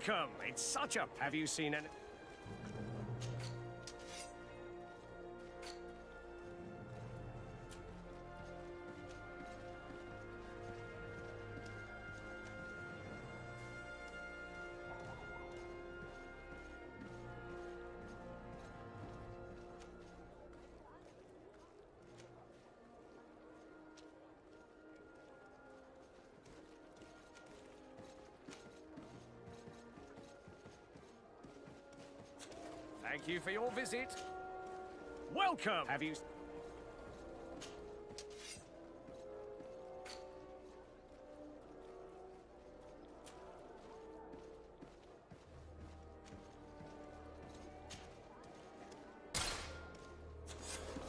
Welcome! It's such a... Have you seen an... Thank you for your visit. Welcome! Have you...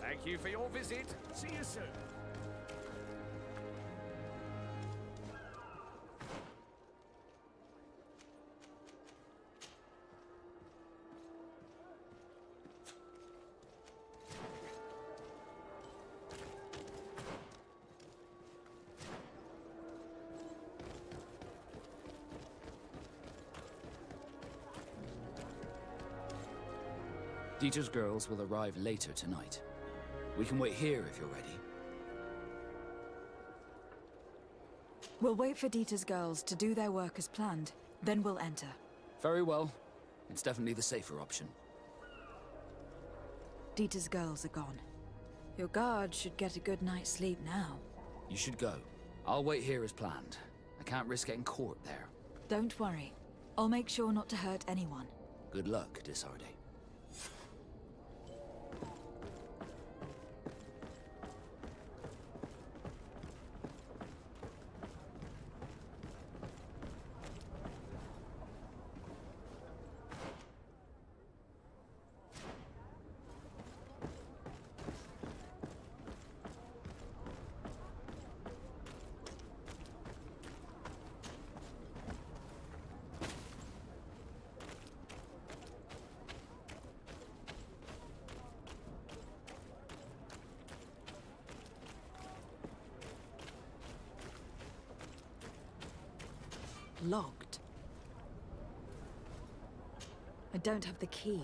Thank you for your visit. See you soon. Dieter's girls will arrive later tonight. We can wait here if you're ready. We'll wait for Dieter's girls to do their work as planned, then we'll enter. Very well. It's definitely the safer option. Dieter's girls are gone. Your guard should get a good night's sleep now. You should go. I'll wait here as planned. I can't risk getting caught there. Don't worry. I'll make sure not to hurt anyone. Good luck, Disarde. Locked. I don't have the key.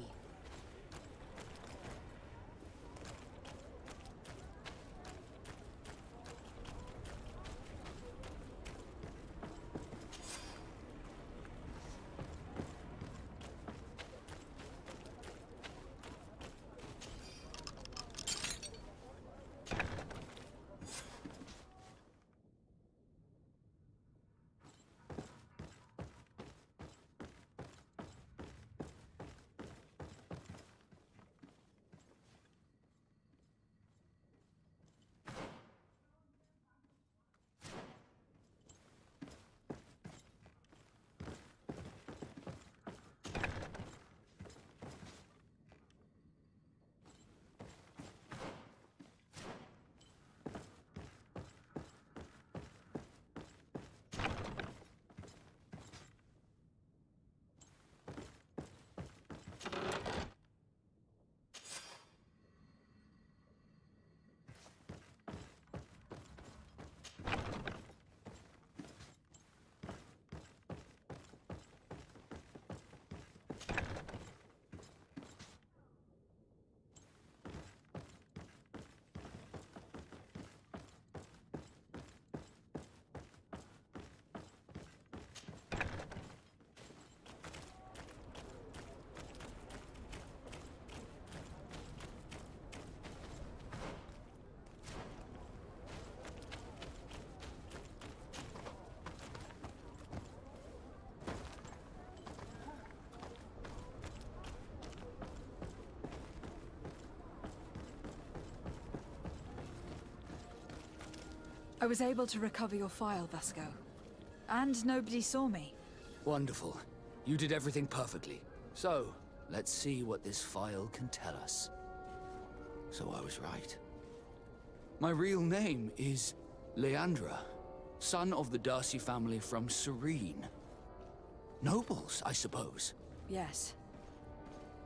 I was able to recover your file, Vasco. And nobody saw me. Wonderful. You did everything perfectly. So, let's see what this file can tell us. So I was right. My real name is Leandra, son of the Darcy family from Serene. Nobles, I suppose. Yes.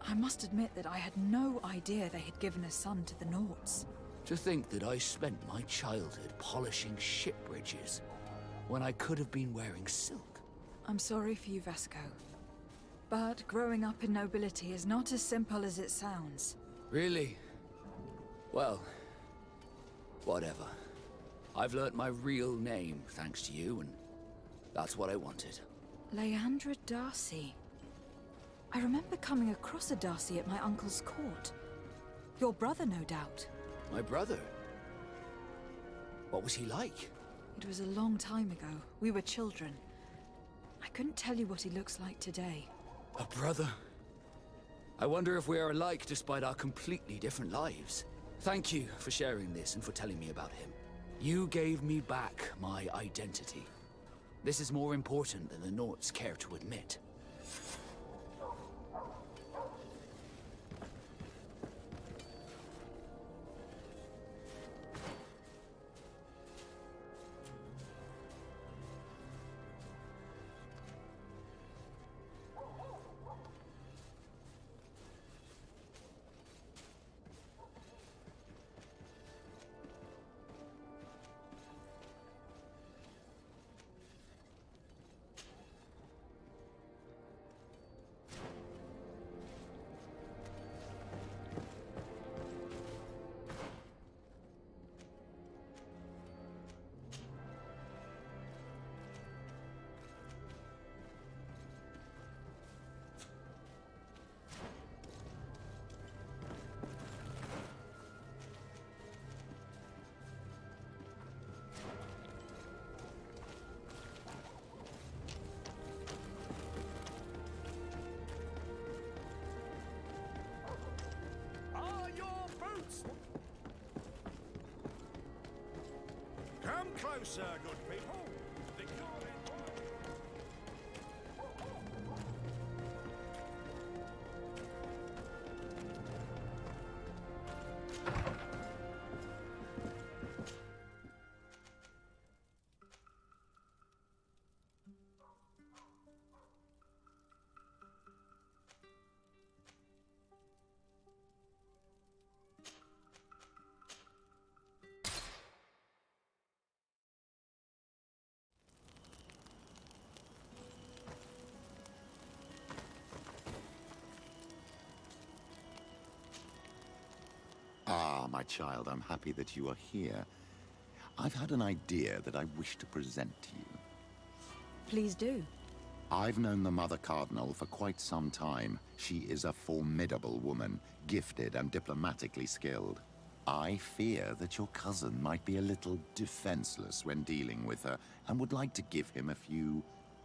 I must admit that I had no idea they had given a son to the Nauts. To think that I spent my childhood polishing ship bridges, when I could have been wearing silk. I'm sorry for you, Vasco. But growing up in nobility is not as simple as it sounds. Really? Well, whatever. I've learnt my real name thanks to you, and that's what I wanted. Leandra Darcy. I remember coming across a Darcy at my uncle's court. Your brother, no doubt. My brother? What was he like? It was a long time ago. We were children. I couldn't tell you what he looks like today. A brother? I wonder if we are alike despite our completely different lives. Thank you for sharing this and for telling me about him. You gave me back my identity. This is more important than the Norts care to admit. Are your boots? Come closer, good people. The Guardian. Ah, my child, I'm happy that you are here. I've had an idea that I wish to present to you. Please do. I've known the Mother Cardinal for quite some time. She is a formidable woman, gifted and diplomatically skilled. I fear that your cousin might be a little defenseless when dealing with her, and would like to give him a few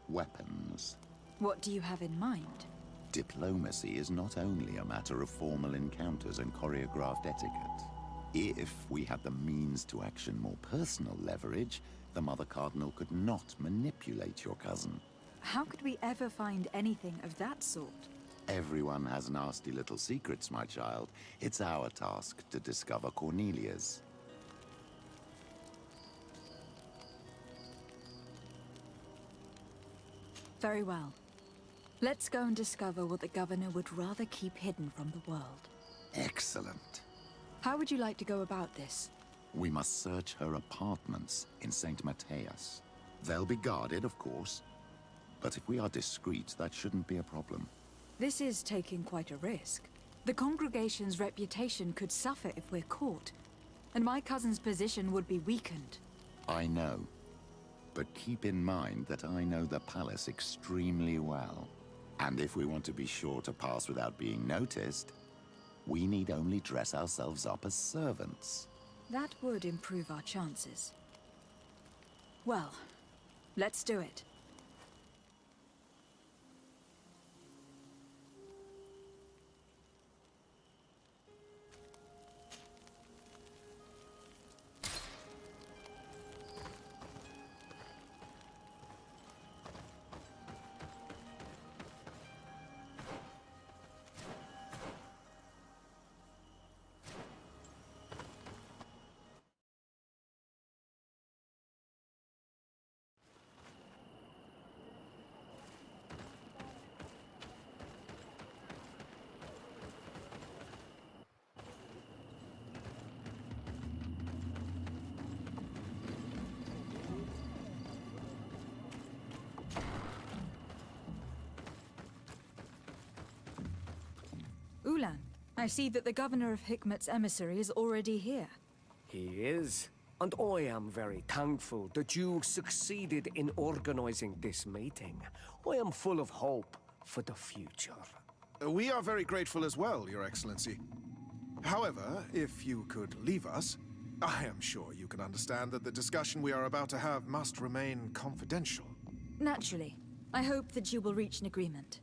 weapons. What do you have in mind? Diplomacy is not only a matter of formal encounters and choreographed etiquette. If we had the means to action more personal leverage, the Mother Cardinal could not manipulate your cousin. How could we ever find anything of that sort? Everyone has nasty little secrets, my child. It's our task to discover Cornelia's. Very well. Let's go and discover what the governor would rather keep hidden from the world. Excellent. How would you like to go about this? We must search her apartments in St. Matthias. They'll be guarded, of course. But if we are discreet, that shouldn't be a problem. This is taking quite a risk. The congregation's reputation could suffer if we're caught, and my cousin's position would be weakened. I know. But keep in mind that I know the palace extremely well. And if we want to be sure to pass without being noticed, we need only dress ourselves up as servants. That would improve our chances. Well, let's do it. I see that the governor of Hikmet's emissary is already here. He is. And I am very thankful that you succeeded in organizing this meeting. I am full of hope for the future. We are very grateful as well, Your Excellency. However, if you could leave us, I am sure you can understand that the discussion we are about to have must remain confidential. Naturally. I hope that you will reach an agreement.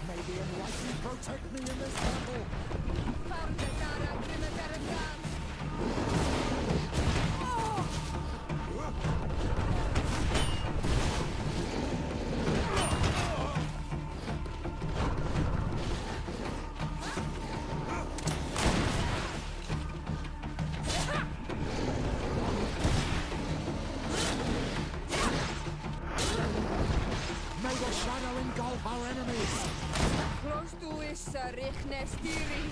May the enlightened protect me in this battle. May the shadow engulf our enemies. Close to is Richne Stiri.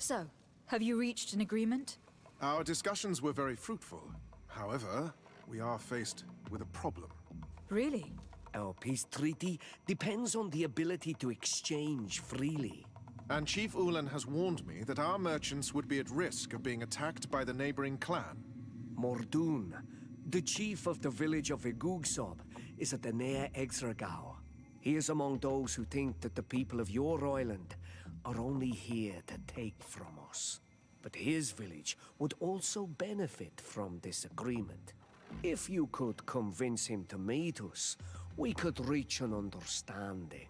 So, have you reached an agreement? Our discussions were very fruitful. However, we are faced with a problem. Really? Our peace treaty depends on the ability to exchange freely. And Chief Ulan has warned me that our merchants would be at risk of being attacked by the neighboring clan. Mordoon, the chief of the village of Igugsob, is at the Nea Exragao. He is among those who think that the people of your island are only here to take from us. But his village would also benefit from this agreement. If you could convince him to meet us, we could reach an understanding,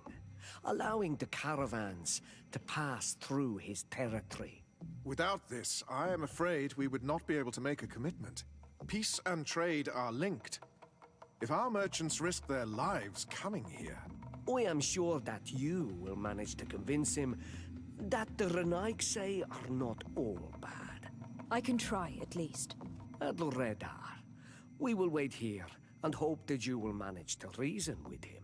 allowing the caravans to pass through his territory. Without this, I am afraid we would not be able to make a commitment. Peace and trade are linked. If our merchants risk their lives coming here... I am sure that you will manage to convince him that the Renaig say are not all bad. I can try, at least. Adloredar, we will wait here and hope that you will manage to reason with him.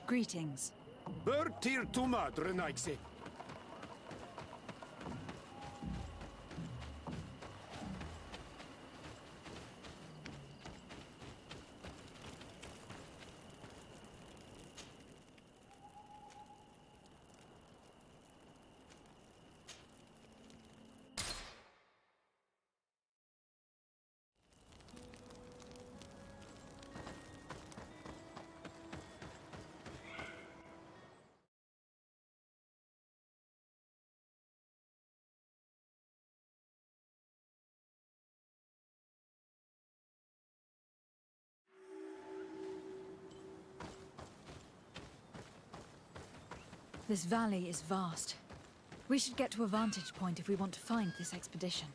Greetings. Bertir tuma drenaiksi. This valley is vast. We should get to a vantage point if we want to find this expedition.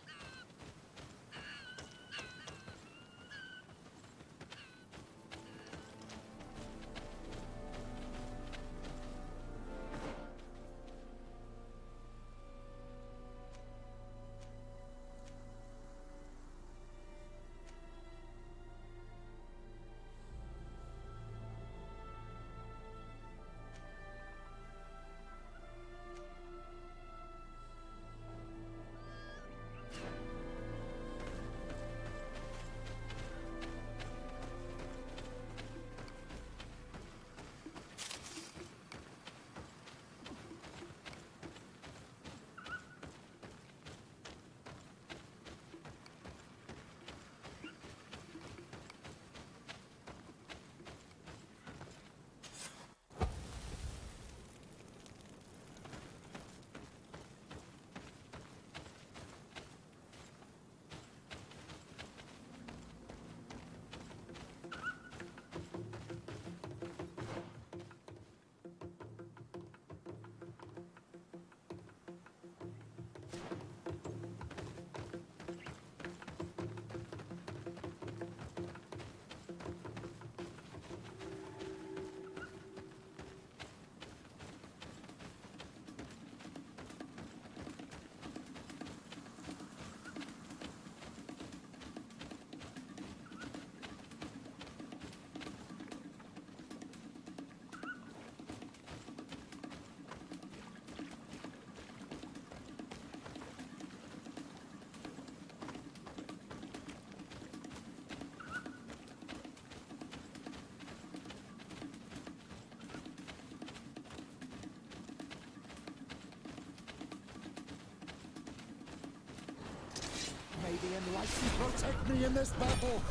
May the enlightened protect me in this battle!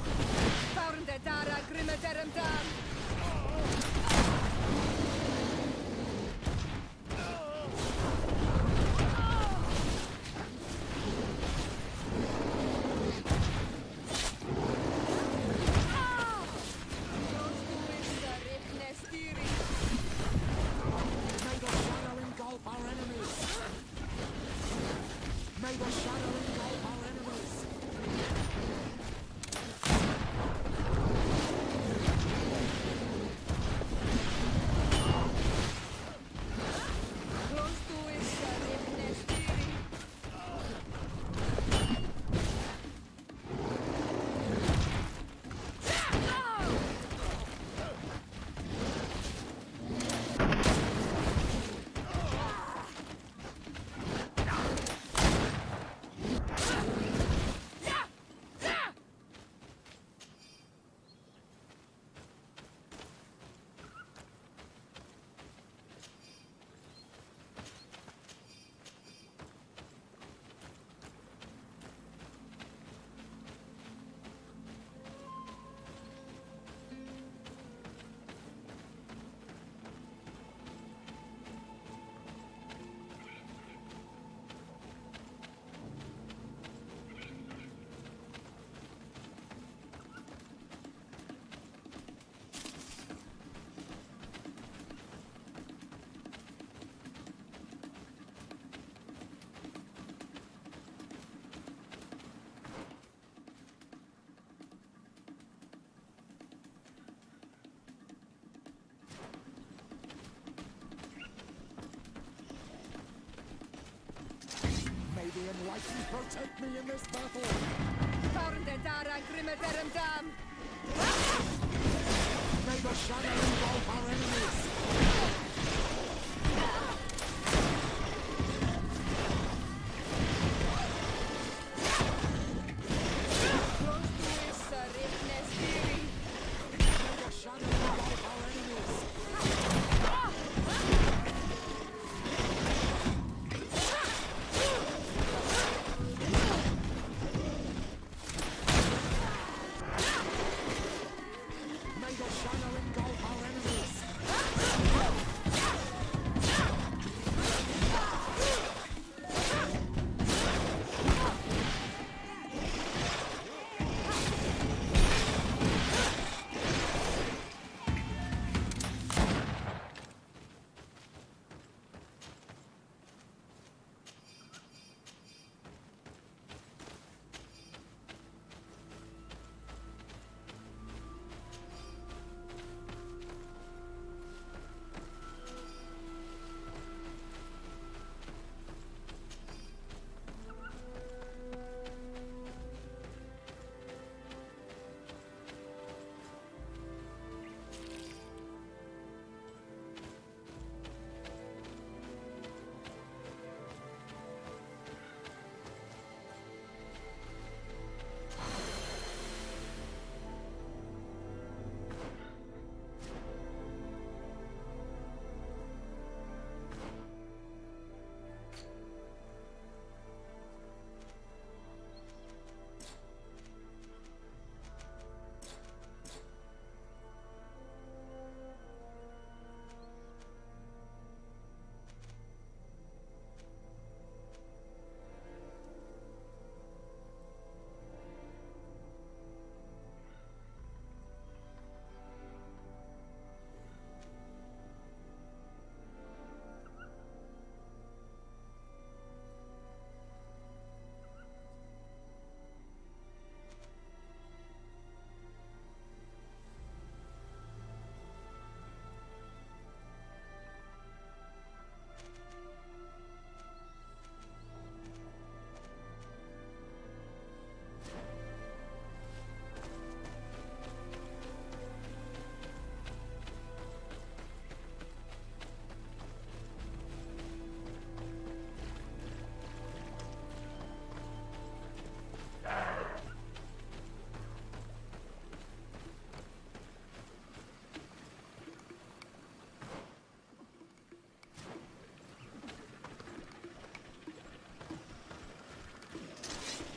Founde dara grimmederem dan! May the shadow engulf our enemies! May the shadow engulf our enemies! the enlightened protect me in this battle. Tarnde dara grimederem dam. May the shadow engulf our enemies. Prostuissa rihnestiri. May the shadow engulf our enemies. May the shadow engulf our enemies.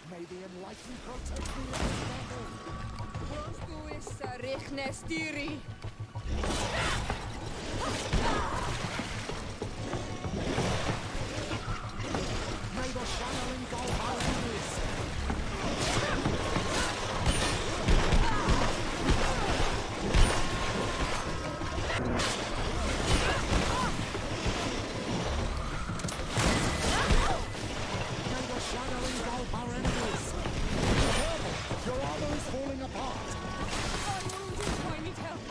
May the enlightened protect me in this battle. Prostuissa rihnestiri. May the shadow engulf our enemies. May the shadow engulf our enemies. Careful! Your armor is falling apart. I'm wounded, I need help.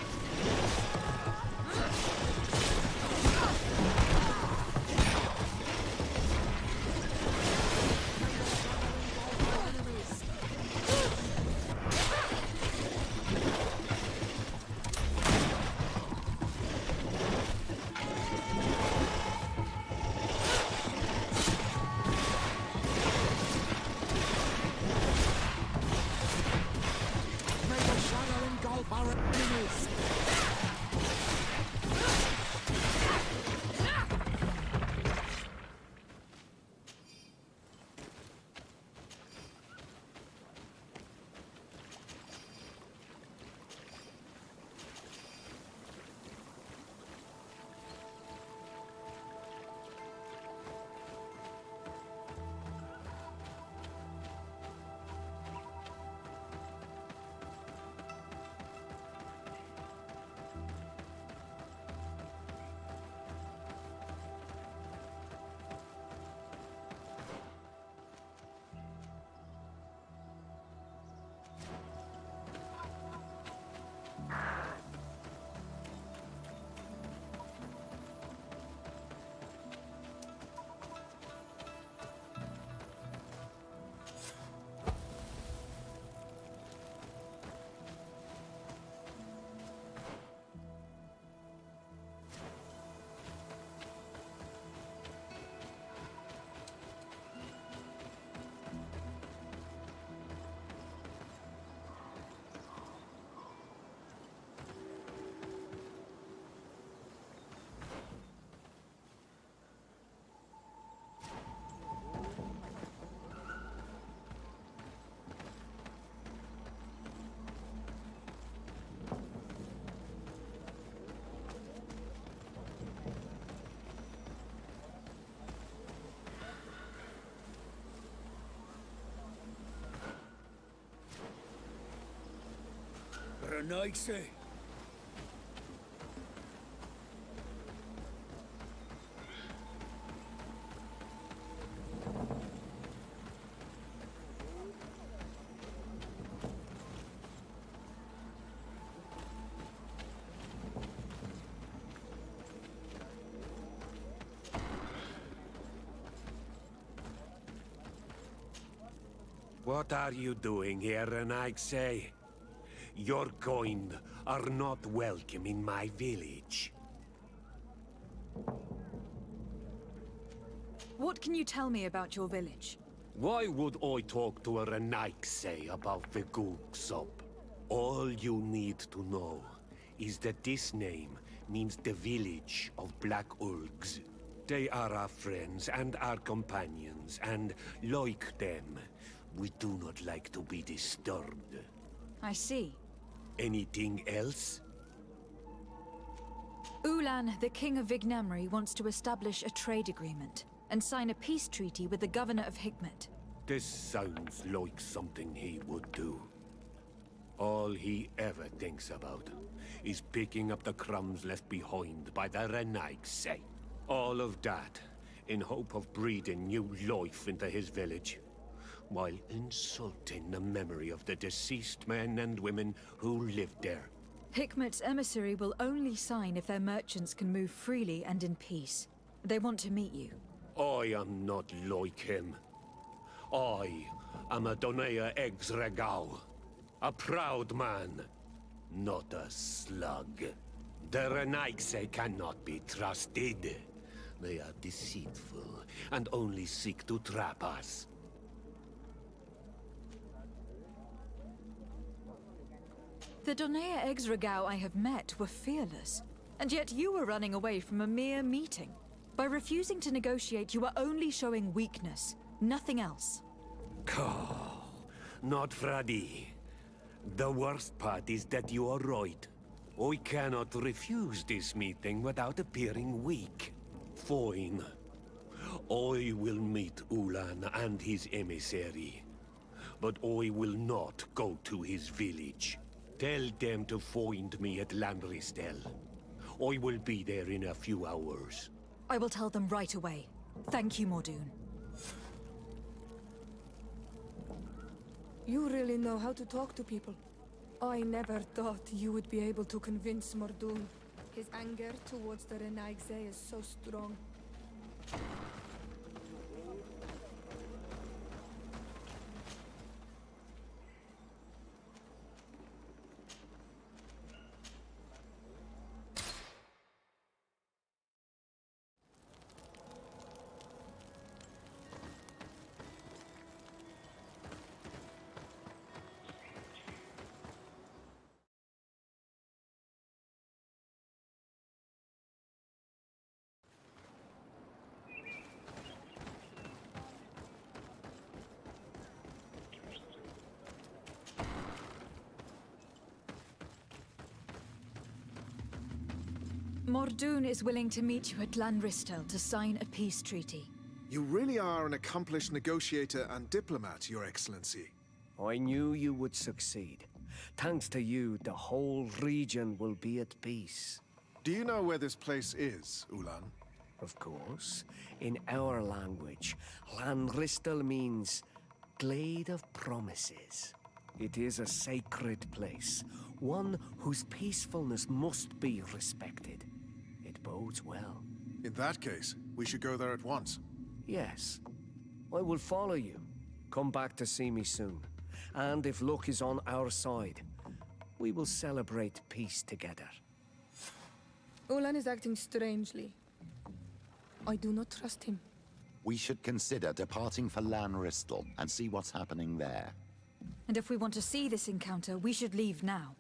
Renaigse. What are you doing here, Renaigse? Your kind are not welcome in my village. What can you tell me about your village? Why would I talk to a Renaigse about the Googsop? All you need to know is that this name means the village of Black Ulgs. They are our friends and our companions, and like them, we do not like to be disturbed. I see. Anything else? Ulan, the king of Vignamri, wants to establish a trade agreement and sign a peace treaty with the governor of Hikmet. This sounds like something he would do. All he ever thinks about is picking up the crumbs left behind by the Renaigse. All of that in hope of breathing new life into his village, while insulting the memory of the deceased men and women who lived there. Hikmet's emissary will only sign if their merchants can move freely and in peace. They want to meet you. I am not like him. I am a Donea Exregau, a proud man, not a slug. The Renaigse cannot be trusted. They are deceitful and only seek to trap us. The Donea Exregau I have met were fearless, and yet you were running away from a mere meeting. By refusing to negotiate, you are only showing weakness, nothing else. Not Fradi. The worst part is that you are right. I cannot refuse this meeting without appearing weak. Fine. I will meet Ulan and his emissary. But I will not go to his village. Tell them to find me at Landristel. I will be there in a few hours. I will tell them right away. Thank you, Mordoon. You really know how to talk to people. I never thought you would be able to convince Mordoon. His anger towards the Renaigse is so strong. Mordoon is willing to meet you at Landristel to sign a peace treaty. You really are an accomplished negotiator and diplomat, Your Excellency. I knew you would succeed. Thanks to you, the whole region will be at peace. Do you know where this place is, Ulan? Of course. In our language, Landristel means Glade of Promises. It is a sacred place, one whose peacefulness must be respected. It bodes well. In that case, we should go there at once. Yes. I will follow you. Come back to see me soon. And if luck is on our side, we will celebrate peace together. Ulan is acting strangely. I do not trust him. We should consider departing for Lanristel and see what's happening there. And if we want to see this encounter, we should leave now.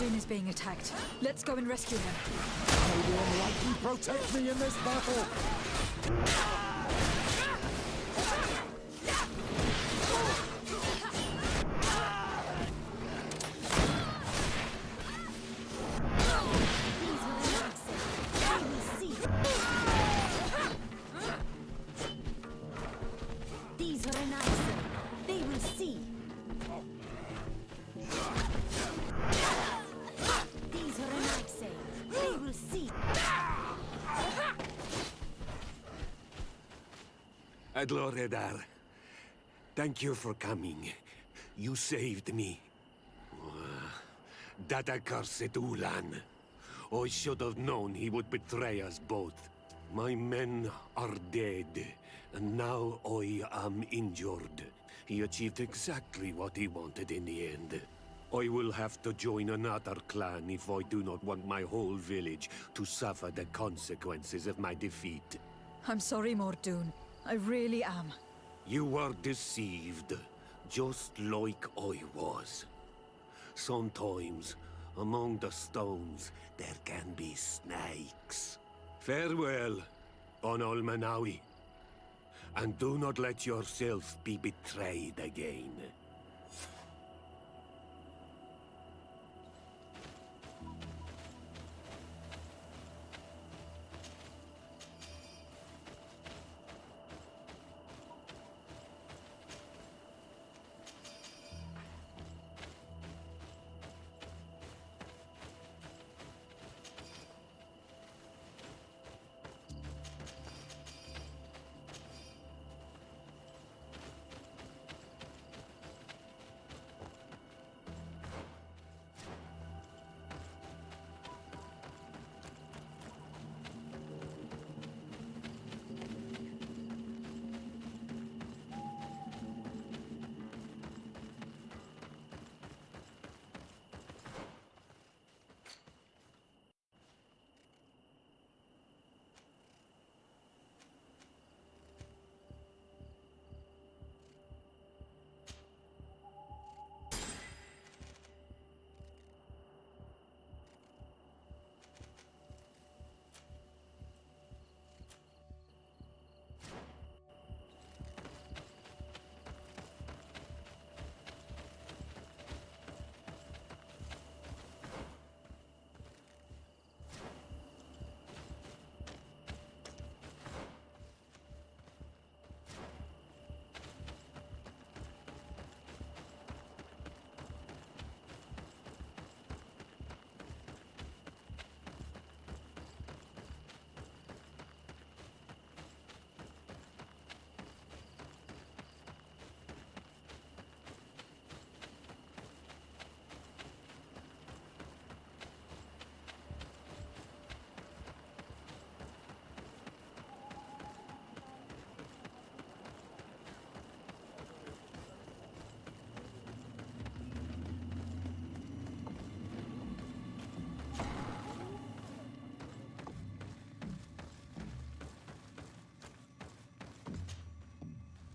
Mordoon is being attacked. Let's go and rescue him. May the Unlikely protect me in this battle! These are nice. They will see. These are nice. They will see. Adloredar, thank you for coming. You saved me. That accursed Ulan. I should have known he would betray us both. My men are dead, and now I am injured. He achieved exactly what he wanted in the end. I will have to join another clan if I do not want my whole village to suffer the consequences of my defeat. I'm sorry, Mordoon. I really am. You were deceived, just like I was. Sometimes, among the stones, there can be snakes. Farewell, Onol Manawi. And do not let yourself be betrayed again.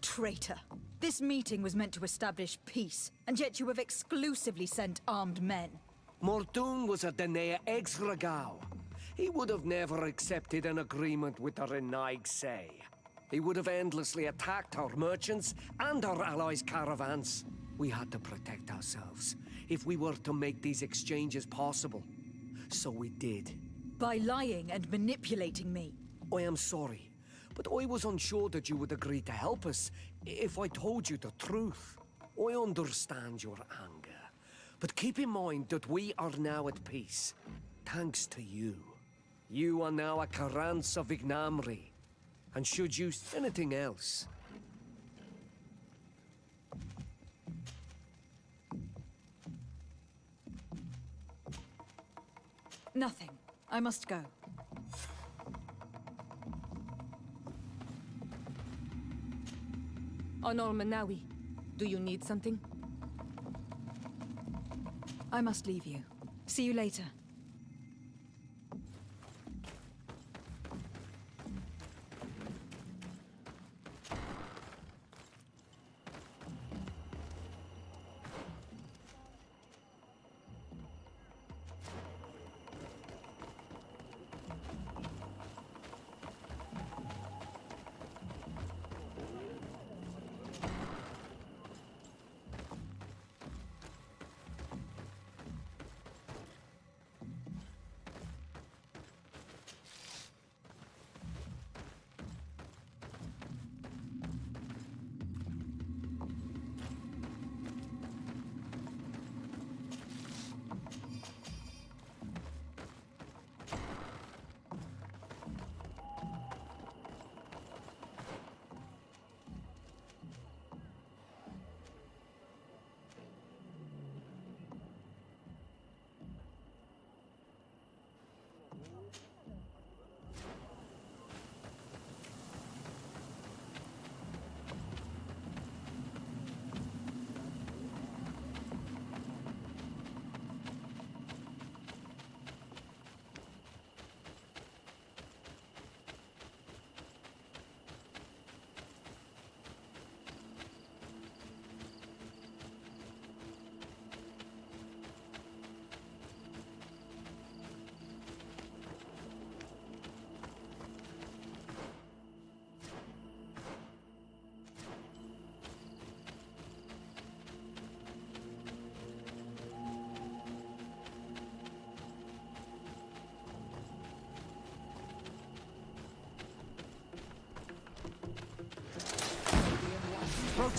Traitor. This meeting was meant to establish peace, and yet you have exclusively sent armed men. Mordoon was a Denea Exragao. He would have never accepted an agreement with the Renaig Say. He would have endlessly attacked our merchants and our allies' caravans. We had to protect ourselves if we were to make these exchanges possible. So we did. By lying and manipulating me. I am sorry, but I was unsure that you would agree to help us if I told you the truth. I understand your anger, but keep in mind that we are now at peace, thanks to you. You are now a Karans of Ignamri, and should you anything else, Nothing. I must go. Onol Manawi, do you need something? I must leave you. See you later.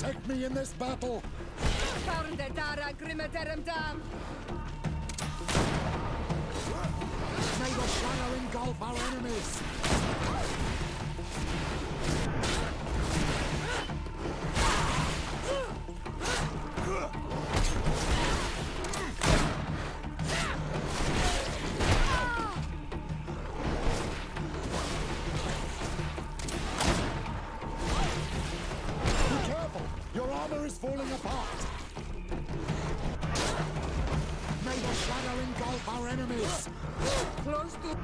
protect me in this battle! May the shadow engulf our enemies! Be careful! Your armor is falling apart! May the shadow engulf our enemies! Close to...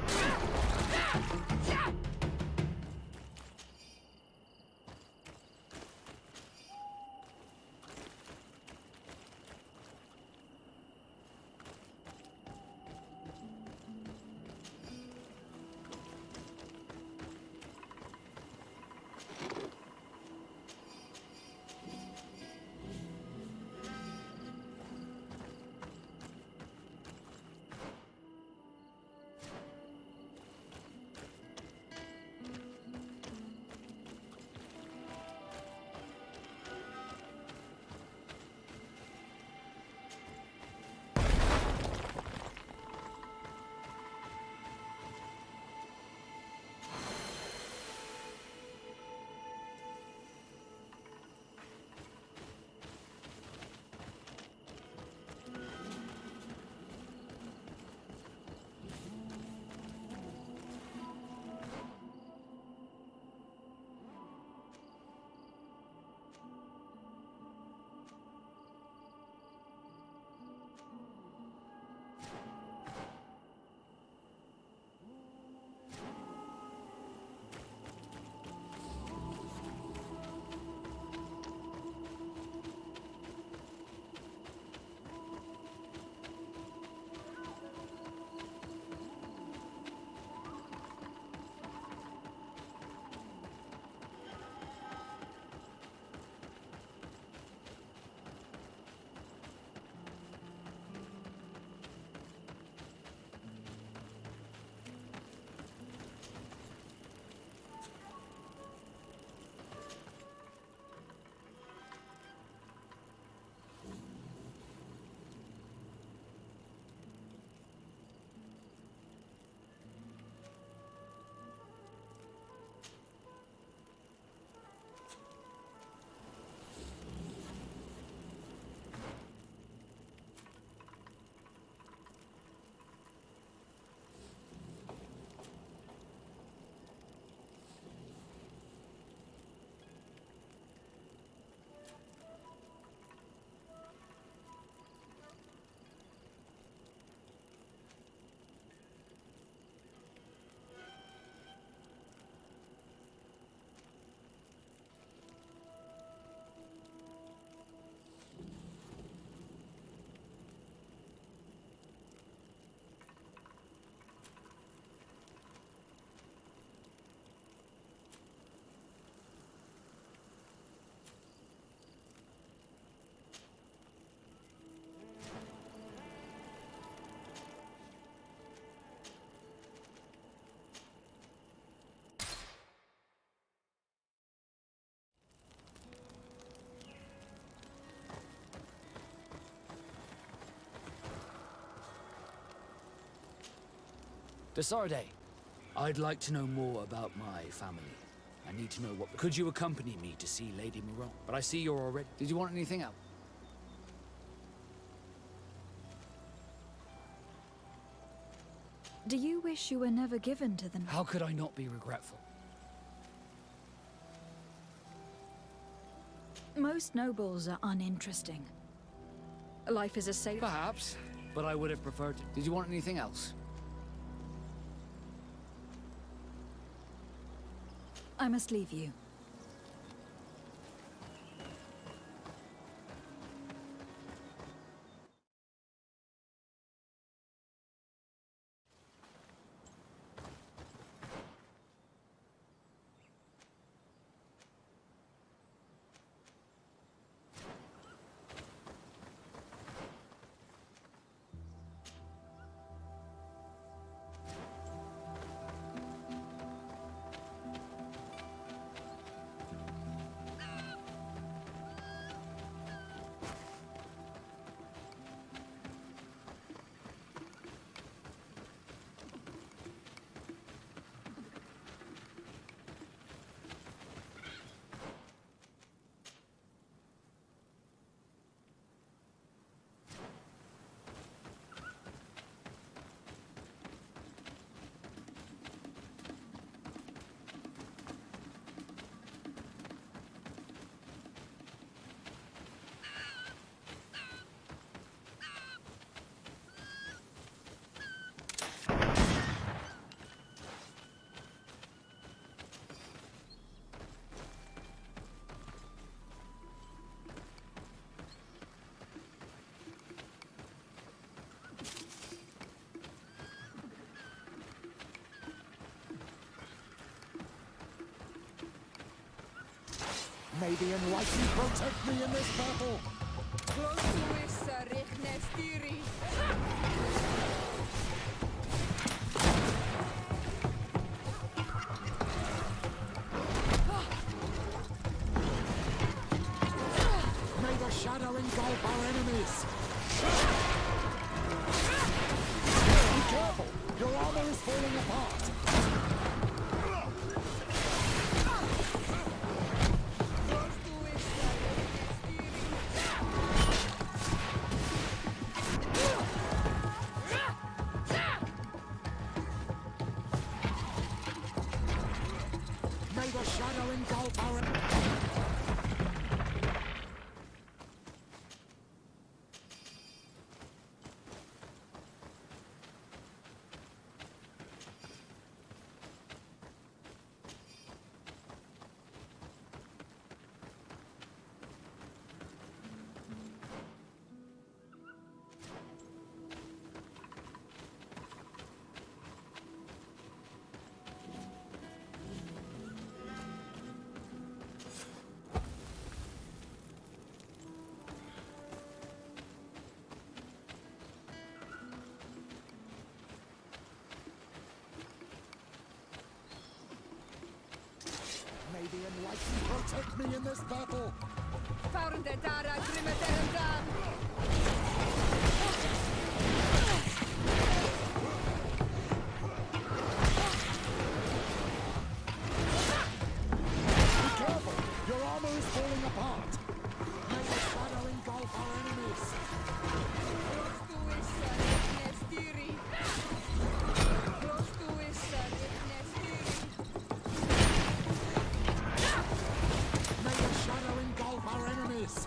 Desarde, I'd like to know more about my family. I need to know what... Could you accompany me to see Lady Moreau? But I see you're already... Did you want anything else? Do you wish you were never given to the... How could I not be regretful? Most nobles are uninteresting. Life is a safe... Perhaps, but I would have preferred to... Did you want anything else? I must leave you. May the enlightened protect me in this battle! May the shadow engulf our enemies! Be careful! Your armor is falling apart! May the shadow engulf our enemies! May the enlightened protect me in this battle! Be careful! Your armor is falling apart! May the shadow engulf our enemies! May the shadow engulf our enemies!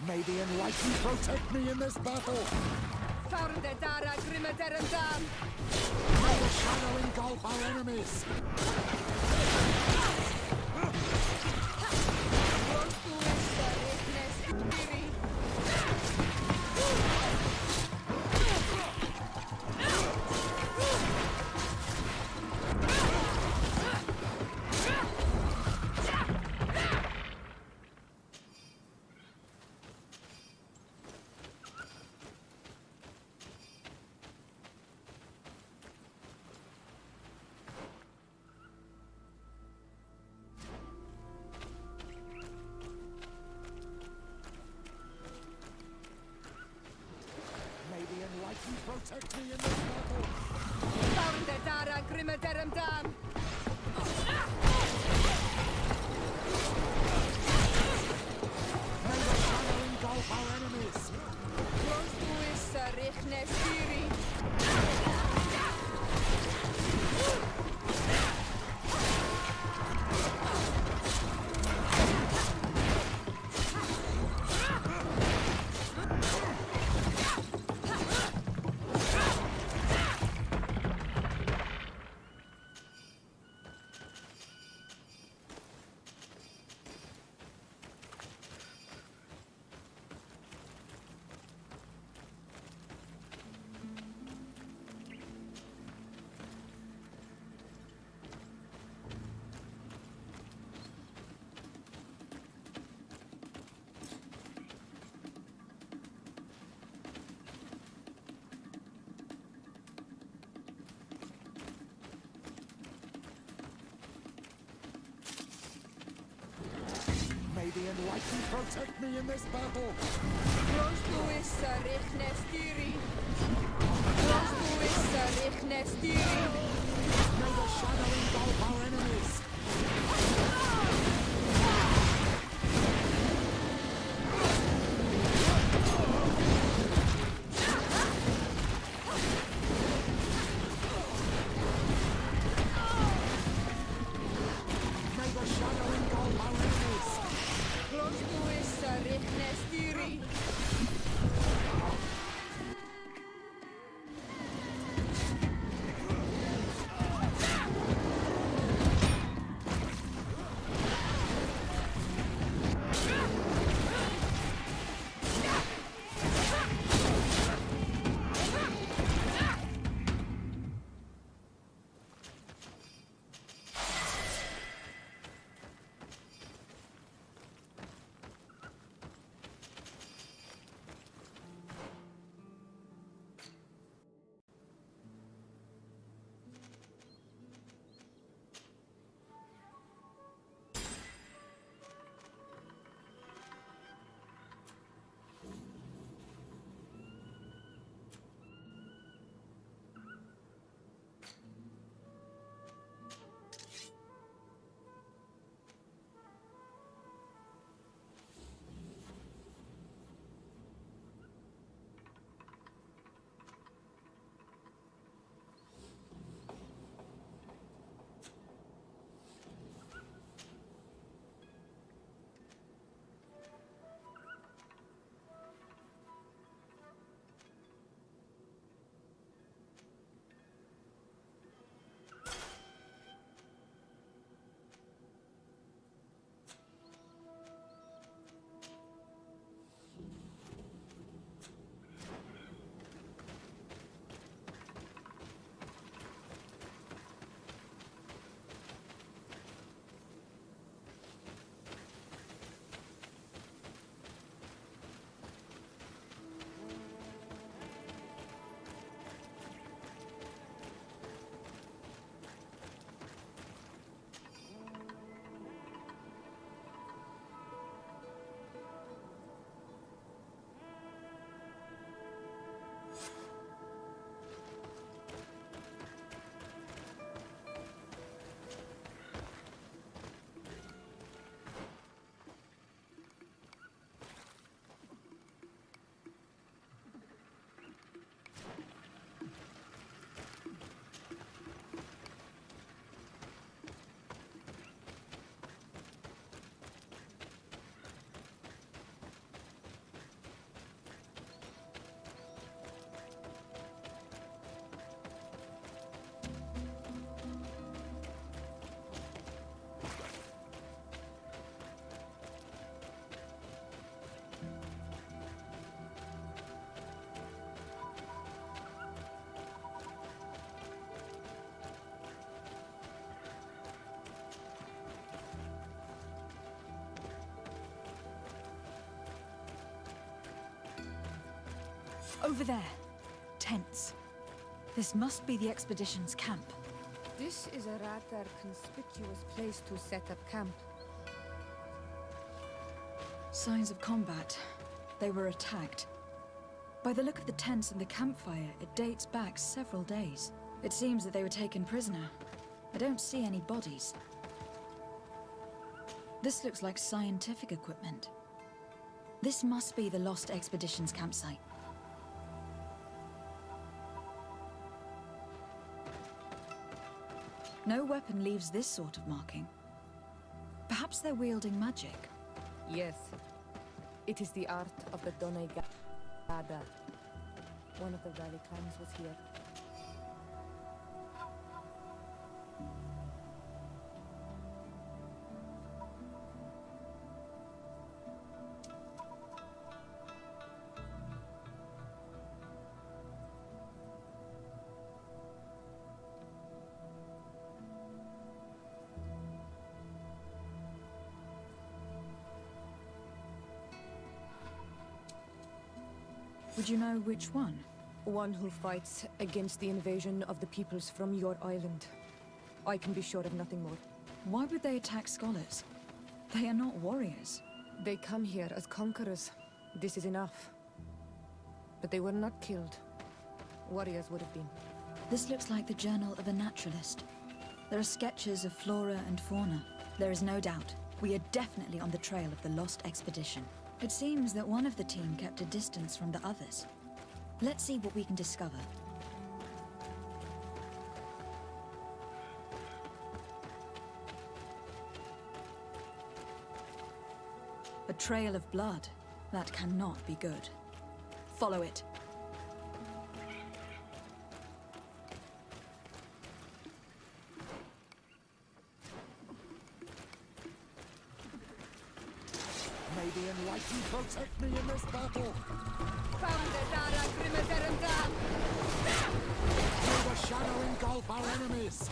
May the enlightened protect me in this battle! May the shadow engulf our enemies! like you protect me in this battle. May the shadow engulf our enemies. May the shadow engulf our enemies. Over there. Tents. This must be the expedition's camp. This is a rather conspicuous place to set up camp. Signs of combat. They were attacked. By the look of the tents and the campfire, it dates back several days. It seems that they were taken prisoner. I don't see any bodies. This looks like scientific equipment. This must be the Lost Expedition's campsite. No weapon leaves this sort of marking. Perhaps they're wielding magic. Yes. It is the art of the Donegada. One of the valley clans was here. Would you know which one? One who fights against the invasion of the peoples from your island. I can be sure of nothing more. Why would they attack scholars? They are not warriors. They come here as conquerors. This is enough. But they were not killed. Warriors would have been. This looks like the journal of a naturalist. There are sketches of flora and fauna. There is no doubt. We are definitely on the trail of the lost expedition. It seems that one of the team kept a distance from the others. Let's see what we can discover. A trail of blood. That cannot be good. Follow it. May the Enlightened protect me in this battle. May the shadow engulf our enemies.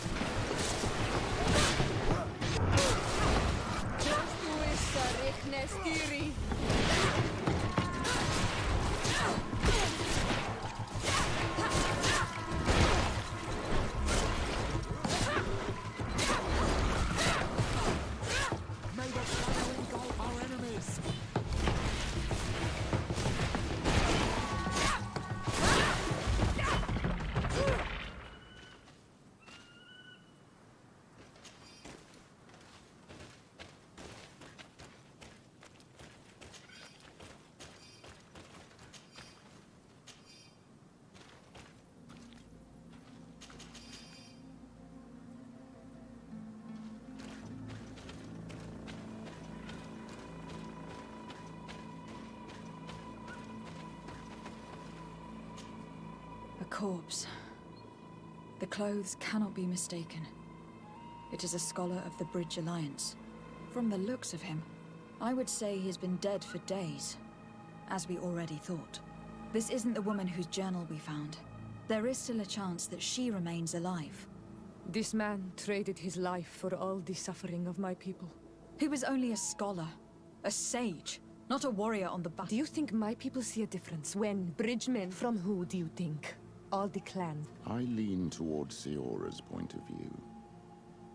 May the shadow engulf our enemies. A corpse. The clothes cannot be mistaken. It is a scholar of the Bridge Alliance. From the looks of him, I would say he has been dead for days, as we already thought. This isn't the woman whose journal we found. There is still a chance that she remains alive. This man traded his life for all the suffering of my people. He was only a scholar, a sage, not a warrior on the battle. Do you think my people see a difference when bridgemen? From who do you think? All the clan. I lean towards Siora's point of view.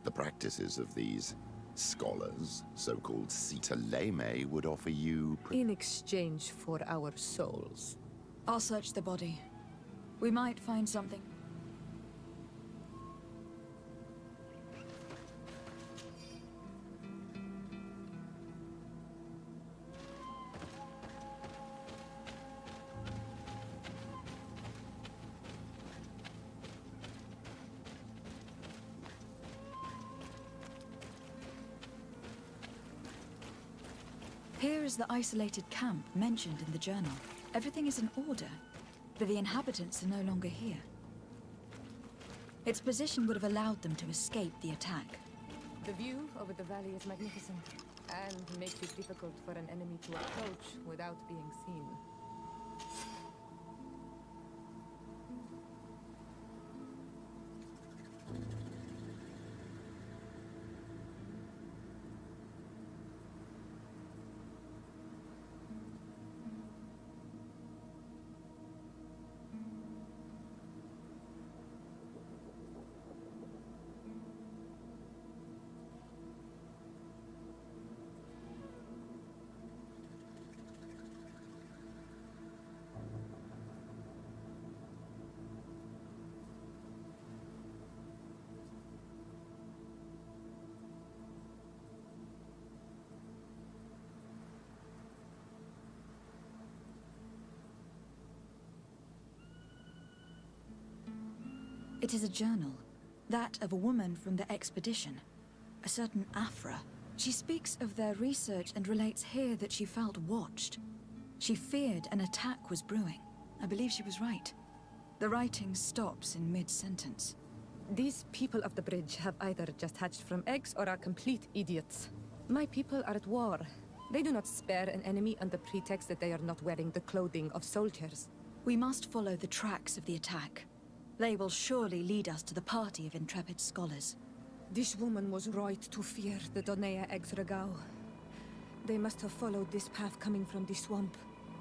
The practices of these scholars, so-called Citaleme, would offer you... In exchange for our souls. I'll search the body. We might find something. Here is the isolated camp mentioned in the journal. Everything is in order, but the inhabitants are no longer here. Its position would have allowed them to escape the attack. The view over the valley is magnificent, and makes it difficult for an enemy to approach without being seen. It is a journal, that of a woman from the expedition, a certain Afra. She speaks of their research and relates here that she felt watched. She feared an attack was brewing. I believe she was right. The writing stops in mid-sentence. These people of the bridge have either just hatched from eggs or are complete idiots. My people are at war. They do not spare an enemy under pretext that they are not wearing the clothing of soldiers. We must follow the tracks of the attack. They will surely lead us to the party of intrepid scholars. This woman was right to fear the Donea Exregao. They must have followed this path coming from the swamp.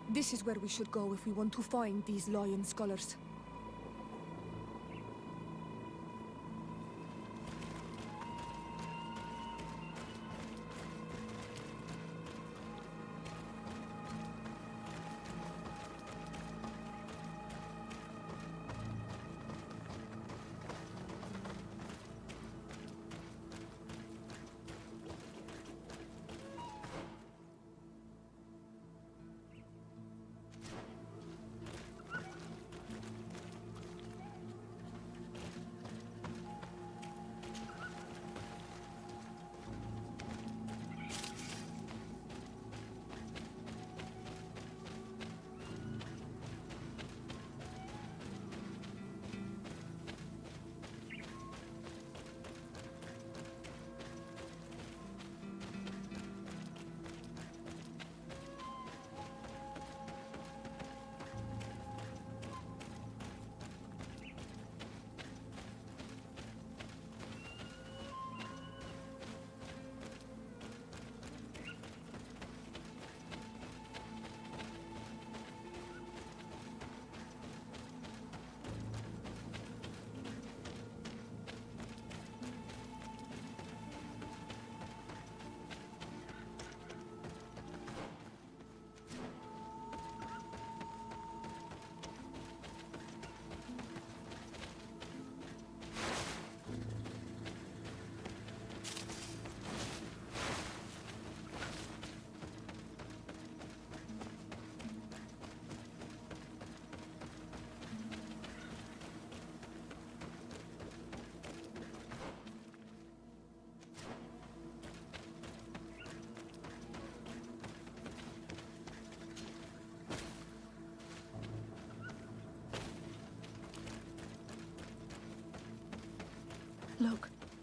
This is where we should go if we want to find these lion scholars.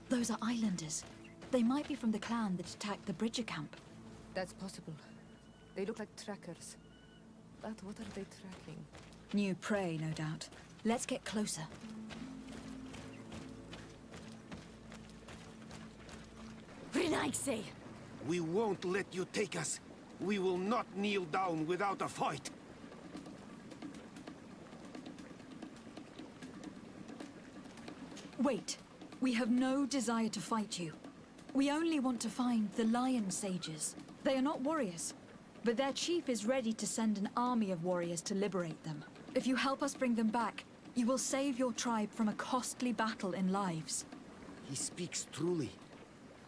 Those are islanders. They might be from the clan that attacked the Bridger camp. That's possible. They look like trackers. But what are they tracking? New prey, no doubt. Let's get closer. Renaise! We won't let you take us. We will not kneel down without a fight. Wait. We have no desire to fight you. We only want to find the Lion Sages. They are not warriors, but their chief is ready to send an army of warriors to liberate them. If you help us bring them back, you will save your tribe from a costly battle in lives. He speaks truly.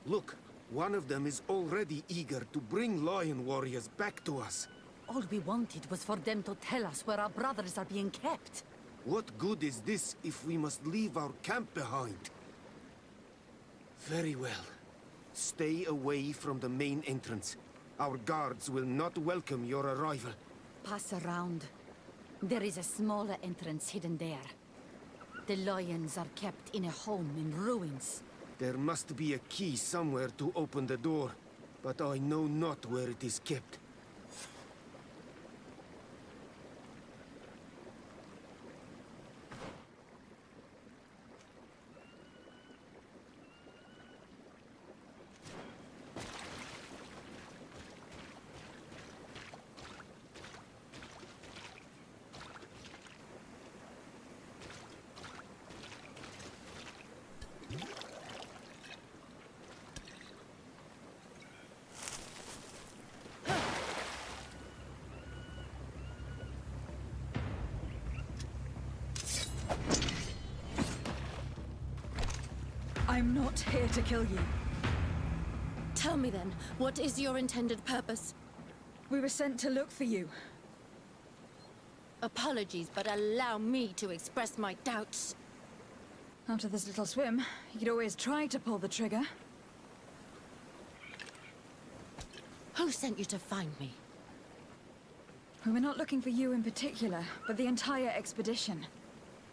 Look, one of them is already eager to bring lion warriors back to us. All we wanted was for them to tell us where our brothers are being kept. What good is this if we must leave our camp behind? Very well. Stay away from the main entrance. Our guards will not welcome your arrival. Pass around. There is a smaller entrance hidden there. The lions are kept in a home in ruins. There must be a key somewhere to open the door, but I know not where it is kept. I'm not here to kill you. Tell me then, what is your intended purpose? We were sent to look for you. Apologies, but allow me to express my doubts. After this little swim, you could always try to pull the trigger. Who sent you to find me? We were not looking for you in particular, but the entire expedition.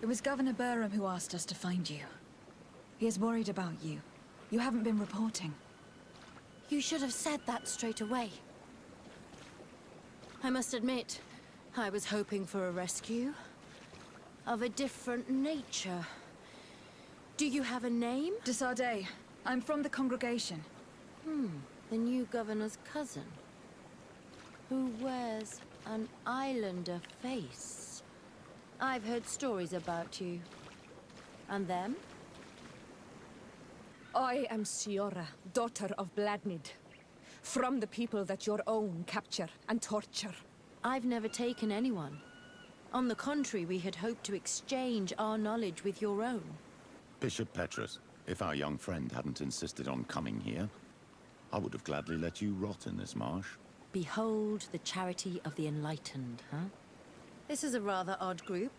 It was Governor Burham who asked us to find you. He is worried about you. You haven't been reporting. You should have said that straight away. I must admit, I was hoping for a rescue. Of a different nature. Do you have a name? Desardet. I'm from the congregation. The new governor's cousin. Who wears an islander face. I've heard stories about you. And them? I am Siora, daughter of Bladnid. From the people that your own capture and torture. I've never taken anyone. On the contrary, we had hoped to exchange our knowledge with your own. Bishop Petrus, if our young friend hadn't insisted on coming here, I would have gladly let you rot in this marsh. Behold the charity of the enlightened, huh? This is a rather odd group.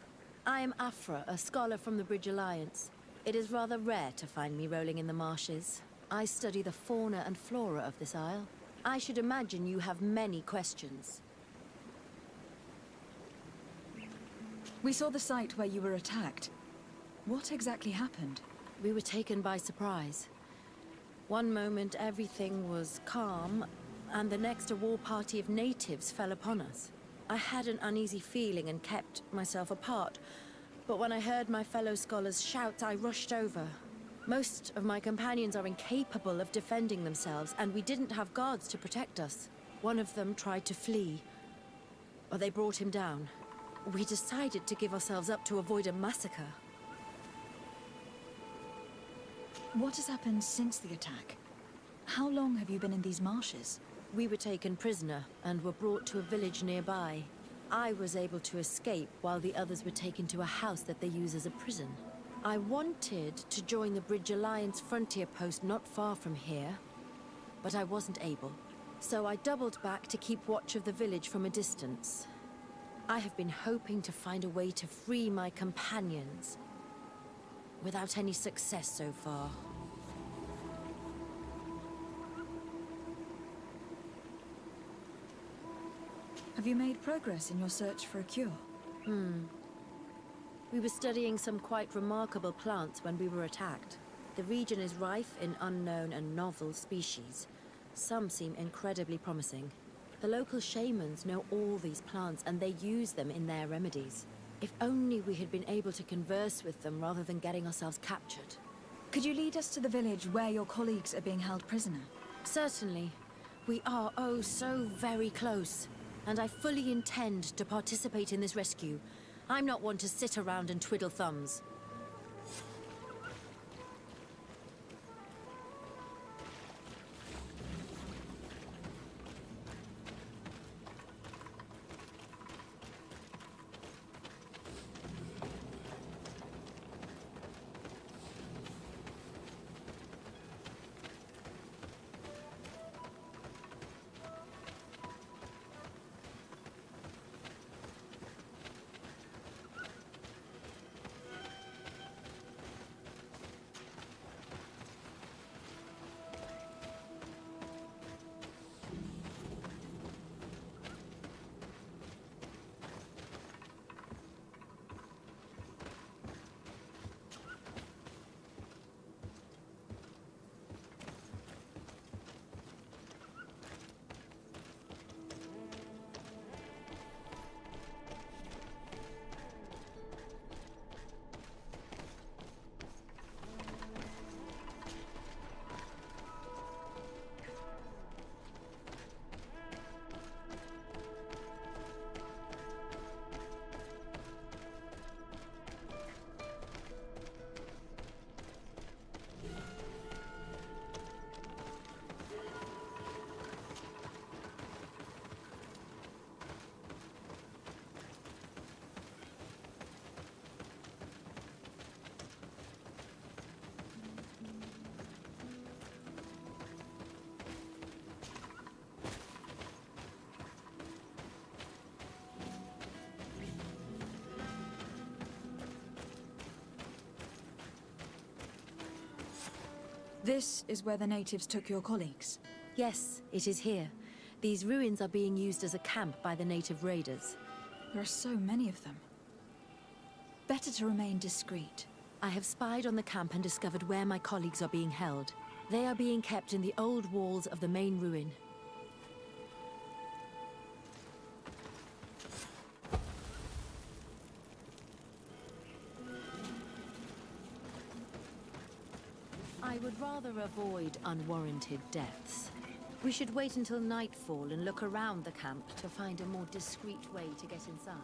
I am Afra, a scholar from the Bridge Alliance. It is rather rare to find me rolling in the marshes. I study the fauna and flora of this isle. I should imagine you have many questions. We saw the site where you were attacked. What exactly happened? We were taken by surprise. One moment everything was calm, and the next a war party of natives fell upon us. I had an uneasy feeling and kept myself apart, but when I heard my fellow scholars shout, I rushed over. Most of my companions are incapable of defending themselves, and we didn't have guards to protect us. One of them tried to flee, but they brought him down. We decided to give ourselves up to avoid a massacre. What has happened since the attack? How long have you been in these marshes? We were taken prisoner and were brought to a village nearby. I was able to escape while the others were taken to a house that they use as a prison. I wanted to join the Bridge Alliance frontier post not far from here, but I wasn't able. So I doubled back to keep watch of the village from a distance. I have been hoping to find a way to free my companions, without any success so far. Have you made progress in your search for a cure? We were studying some quite remarkable plants when we were attacked. The region is rife in unknown and novel species. Some seem incredibly promising. The local shamans know all these plants and they use them in their remedies. If only we had been able to converse with them rather than getting ourselves captured. Could you lead us to the village where your colleagues are being held prisoner? Certainly. We are oh so very close. And I fully intend to participate in this rescue. I'm not one to sit around and twiddle thumbs. This is where the natives took your colleagues? Yes, it is here. These ruins are being used as a camp by the native raiders. There are so many of them. Better to remain discreet. I have spied on the camp and discovered where my colleagues are being held. They are being kept in the old walls of the main ruin. I would rather avoid unwarranted deaths. We should wait until nightfall and look around the camp to find a more discreet way to get inside.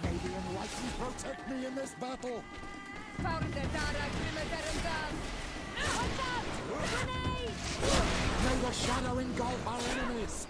May the Enlightened protect me in this battle! May the shadow engulf our enemies!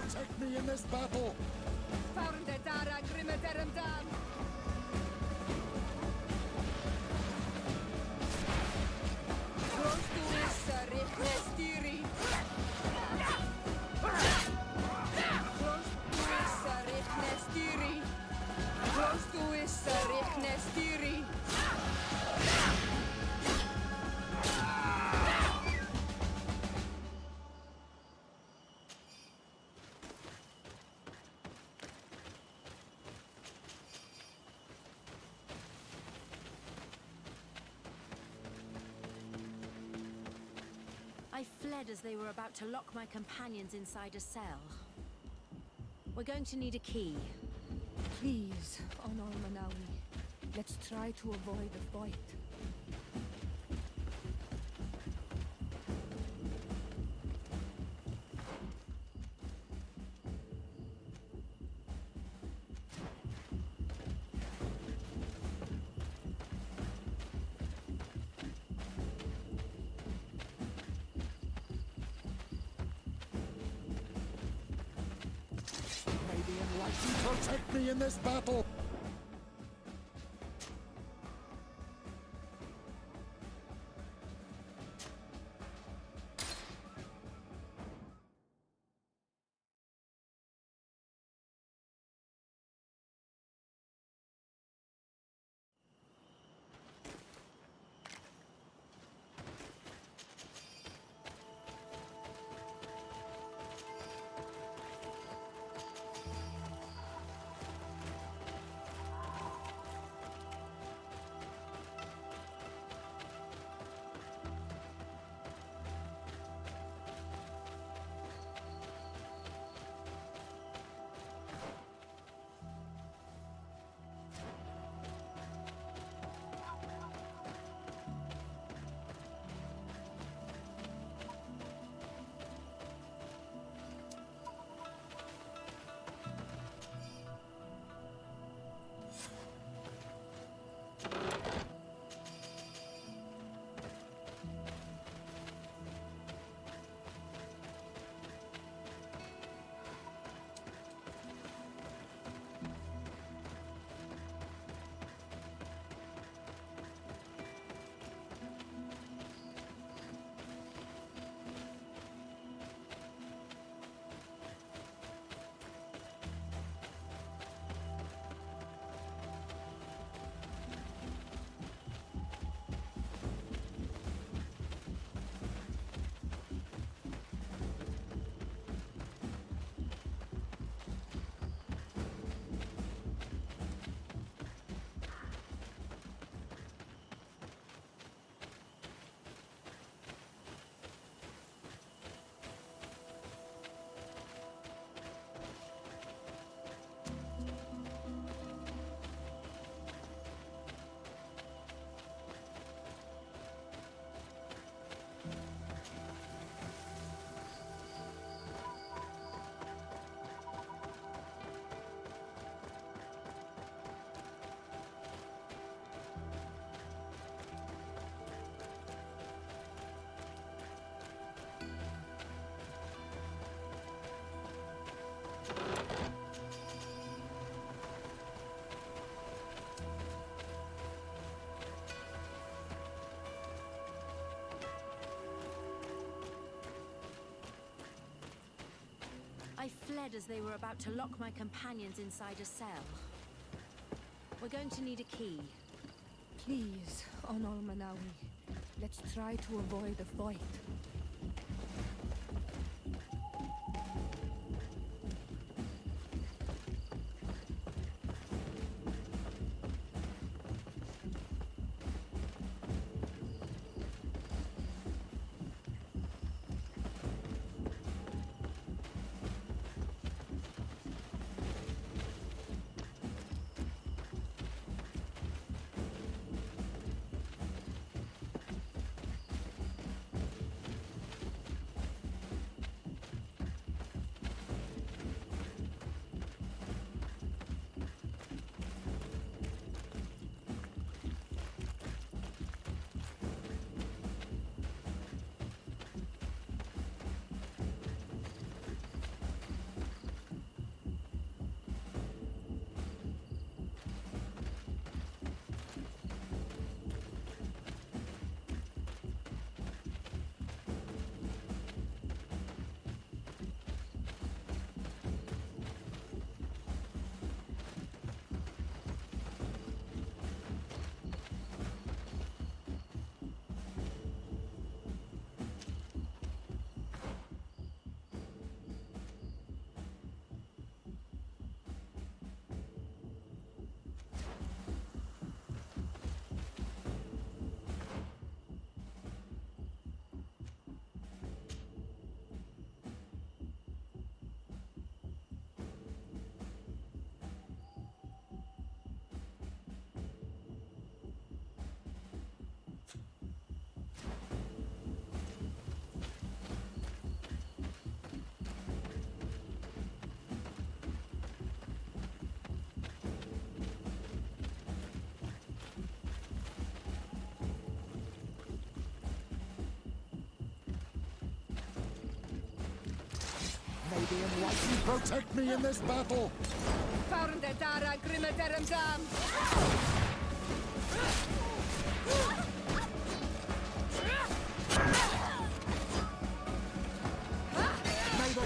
protect me in this battle! I fled as they were about to lock my companions inside a cell. We're going to need a key. Please, Honor Manawi, let's try to avoid a fight. May the Enlightened protect me in this battle! I fled as they were about to lock my companions inside a cell. We're going to need a key. Please, Honor Manawi, let's try to avoid a fight. the enlightened protect me in this battle! Dara Grimaterum Dam! May the...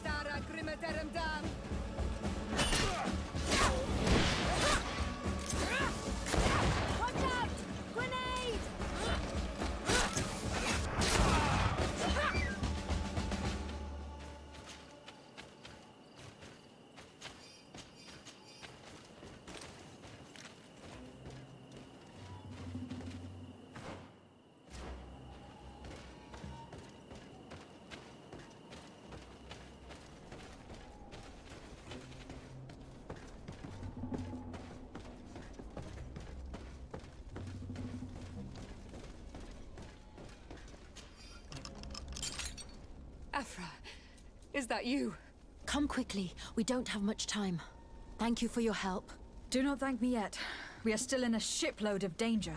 Dara Grimaterum Dam! Watch out! Grenade! Afra, is that you? Come quickly. We don't have much time. Thank you for your help. Do not thank me yet. We are still in a shipload of danger.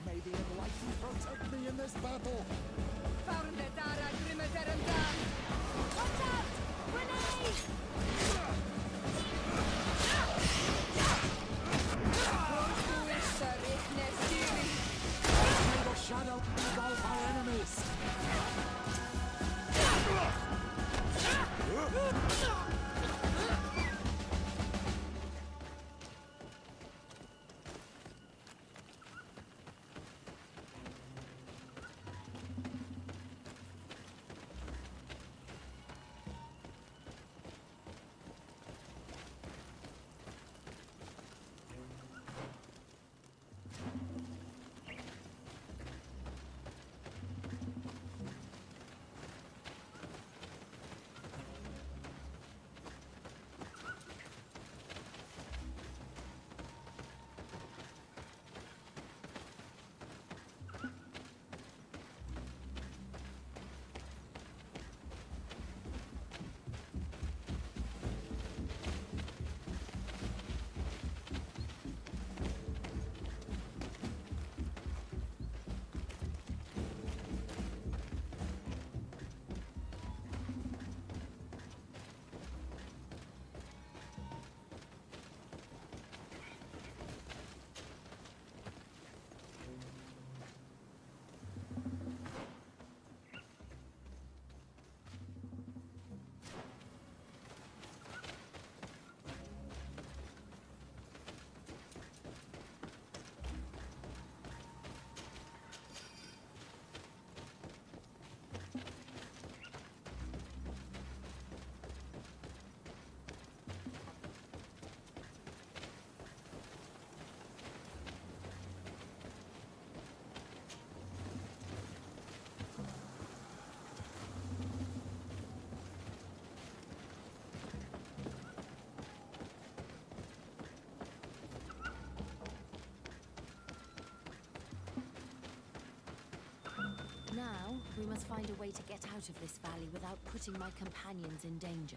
May the enlightened protect me in this battle! Dara Grimaterum Dam! Watch out! Grenade! May the shadow engulf our enemies! must find a way to get out of this valley without putting my companions in danger.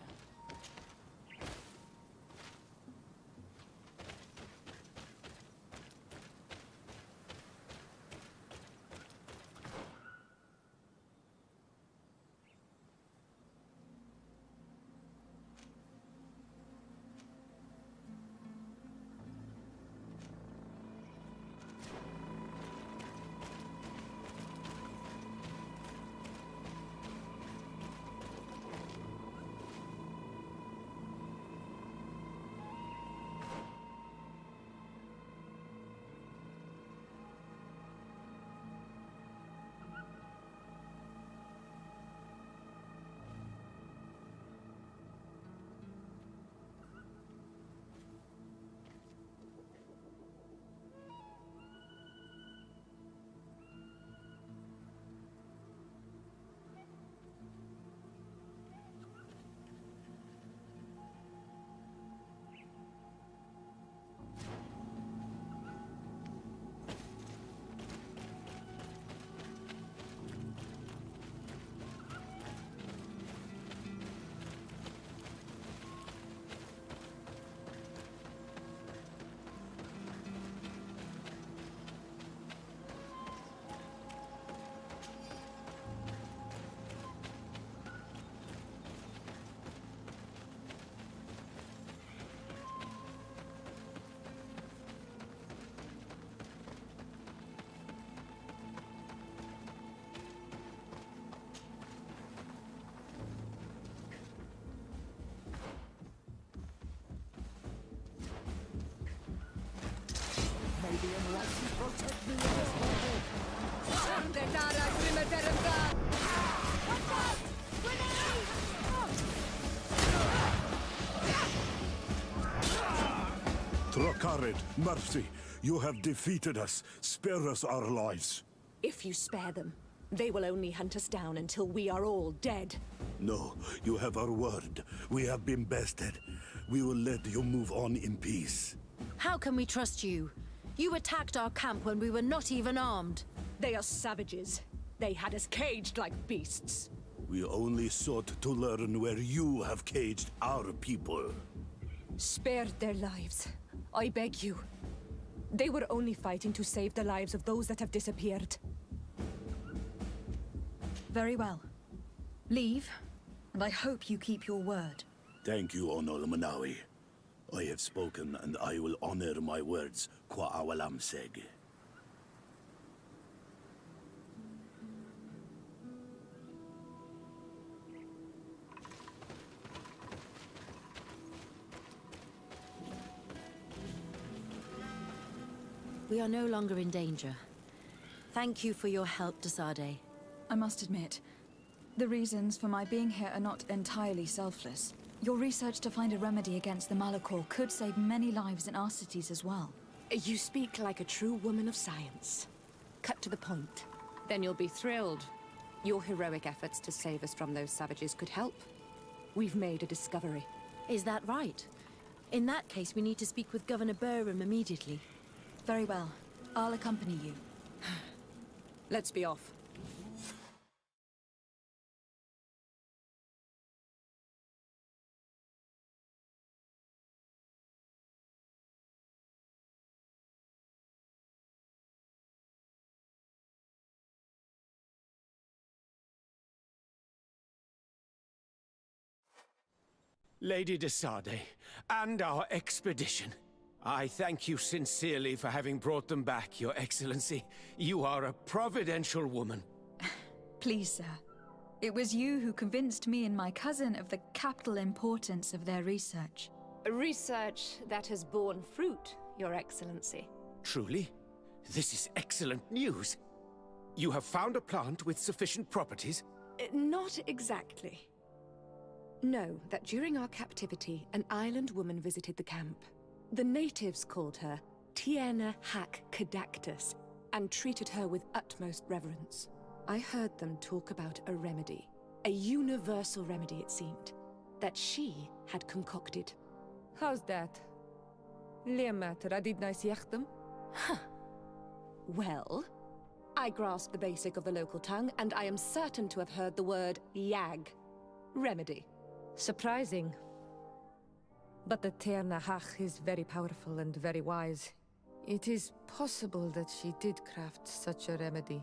Maybe unless you protect me in this battle. Trokarid, mercy, you have defeated us. Spare us our lives. If you spare them, they will only hunt us down until we are all dead. No, you have our word. We have been bested. We will let you move on in peace. How can we trust you? You attacked our camp when we were not even armed. They are savages. They had us caged like beasts. We only sought to learn where you have caged our people. Spare their lives. I beg you. They were only fighting to save the lives of those that have disappeared. Very well. Leave, and I hope you keep your word. Thank you, Onol Manawi. I have spoken, and I will honor my words, Kwa awalam seg. We are no longer in danger. Thank you for your help, Desade. I must admit, the reasons for my being here are not entirely selfless. Your research to find a remedy against the Malachor could save many lives in our cities as well. You speak like a true woman of science. Cut to the point. Then you'll be thrilled. Your heroic efforts to save us from those savages could help. We've made a discovery. Is that right? In that case, we need to speak with Governor Burham immediately. Very well. I'll accompany you. Let's be off. Lady Desade, and our expedition. I thank you sincerely for having brought them back, Your Excellency. You are a providential woman. Please, sir. It was you who convinced me and my cousin of the capital importance of their research. Research that has borne fruit, Your Excellency. Truly? This is excellent news. You have found a plant with sufficient properties? Not exactly. Know that during our captivity, an island woman visited the camp. The natives called her Tiena Hack Cadactus and treated her with utmost reverence. I heard them talk about a remedy, a universal remedy it seemed, that she had concocted. How's that? Leamat radid nice yachtem? Well, I grasp the basic of the local tongue, and I am certain to have heard the word yag. Remedy. Surprising. But the Tierna Hach is very powerful and very wise. It is possible that she did craft such a remedy.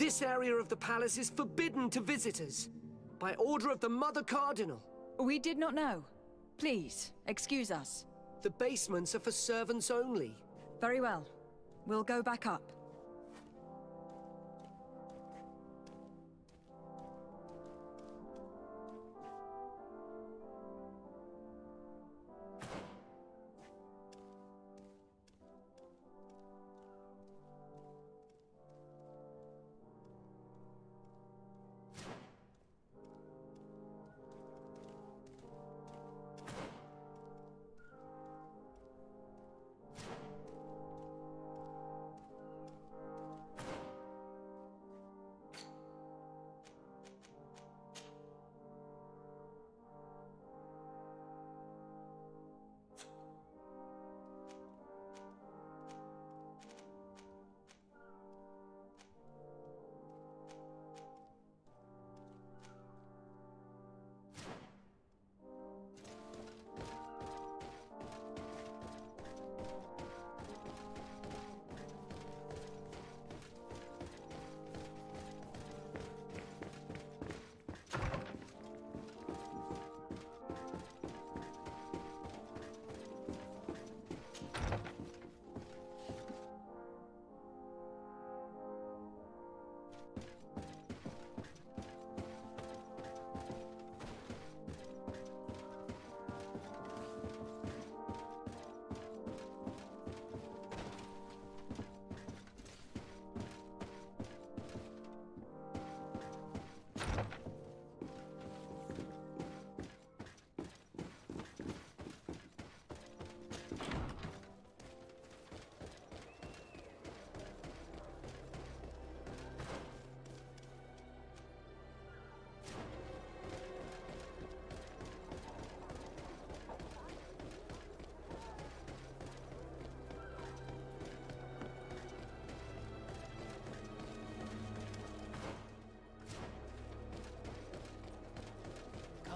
This area of the palace is forbidden to visitors. By order of the Mother Cardinal. We did not know. Please, excuse us. The basements are for servants only. Very well. We'll go back up.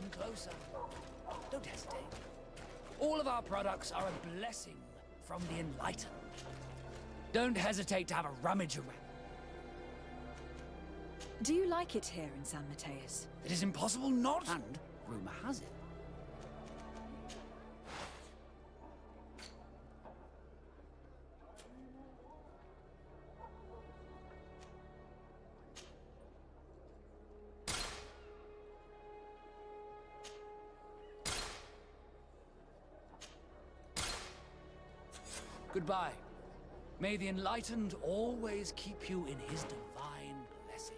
Come closer. Don't hesitate. All of our products are a blessing from the Enlightened. Don't hesitate to have a rummage around. Do you like it here in San Mateus? It is impossible not, and rumor has it. Goodbye. May the Enlightened always keep you in his divine blessing.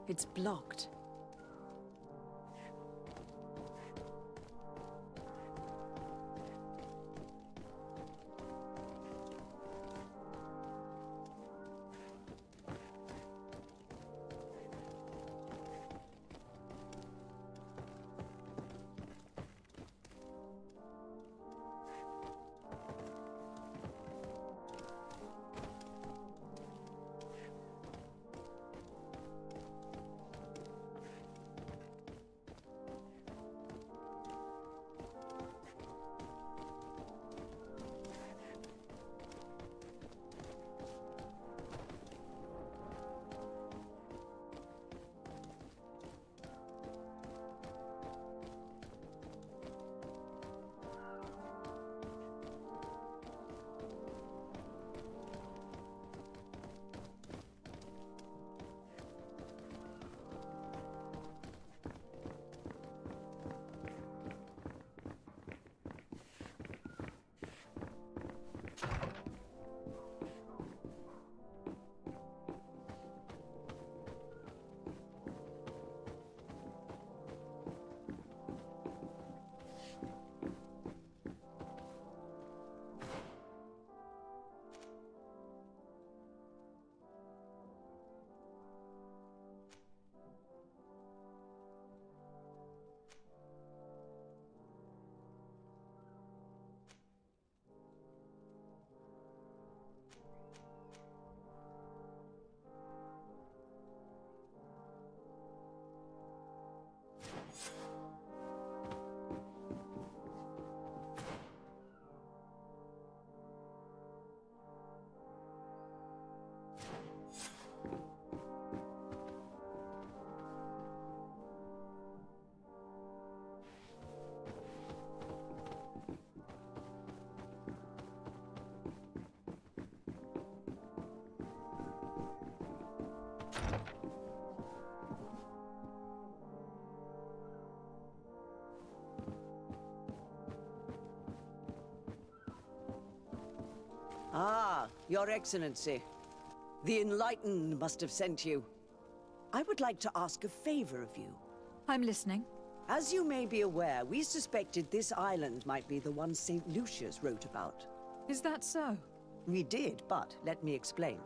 It's blocked. Your Excellency, the Enlightened must have sent you. I would like to ask a favor of you. I'm listening. As you may be aware, we suspected this island might be the one St. Lucius wrote about. Is that so? We did, but let me explain.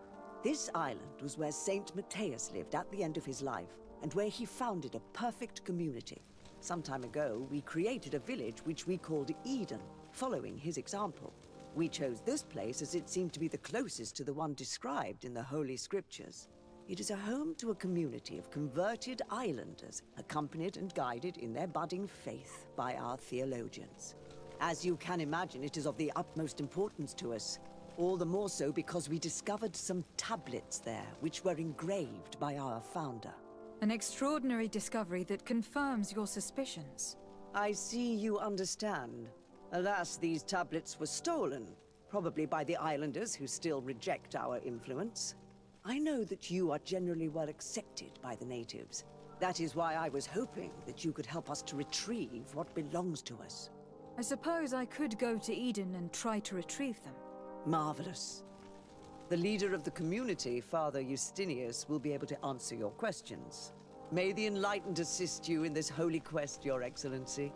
This island was where Saint Matthias lived at the end of his life, and where he founded a perfect community. Some time ago, we created a village which we called Eden, following his example. We chose this place as it seemed to be the closest to the one described in the Holy Scriptures. It is a home to a community of converted islanders, accompanied and guided in their budding faith by our theologians. As you can imagine, it is of the utmost importance to us. All the more so because we discovered some tablets there, which were engraved by our founder. An extraordinary discovery that confirms your suspicions. I see you understand. Alas, these tablets were stolen, probably by the islanders who still reject our influence. I know that you are generally well accepted by the natives. That is why I was hoping that you could help us to retrieve what belongs to us. I suppose I could go to Eden and try to retrieve them. Marvelous. The leader of the community, Father Justinius, will be able to answer your questions. May the Enlightened assist you in this holy quest, Your Excellency.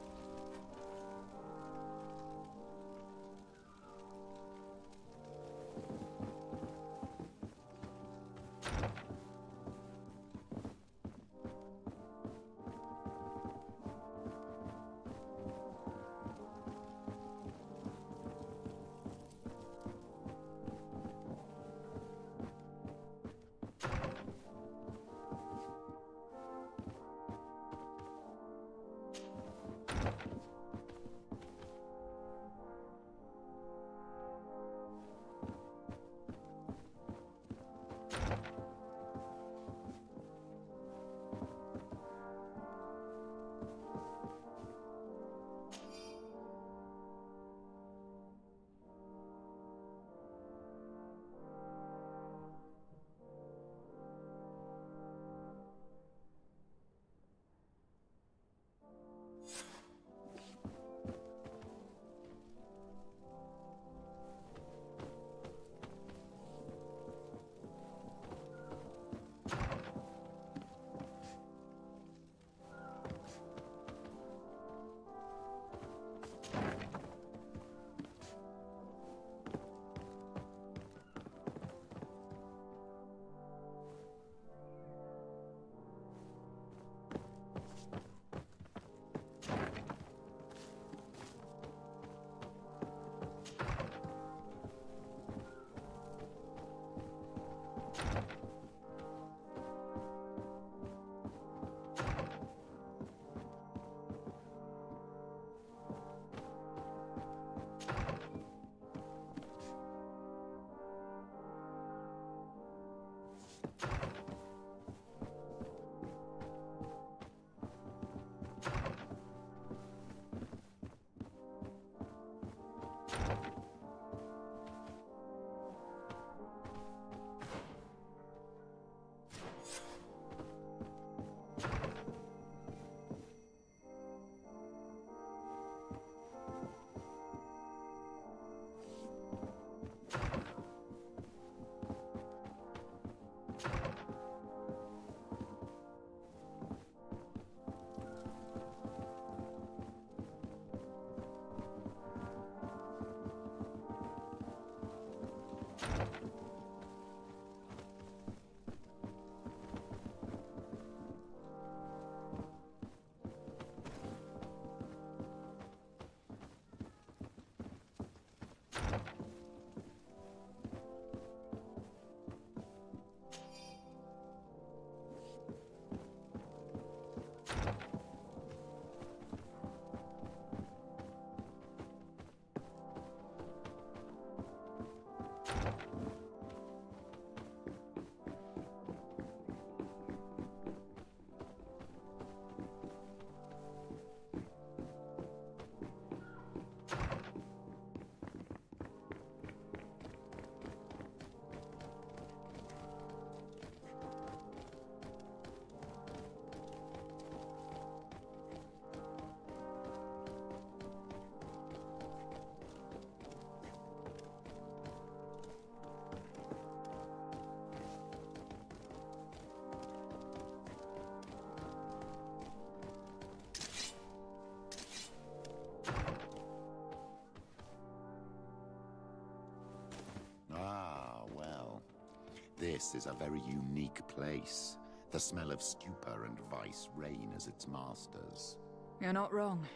This is a very unique place. The smell of stupor and vice reign as its masters. You're not wrong.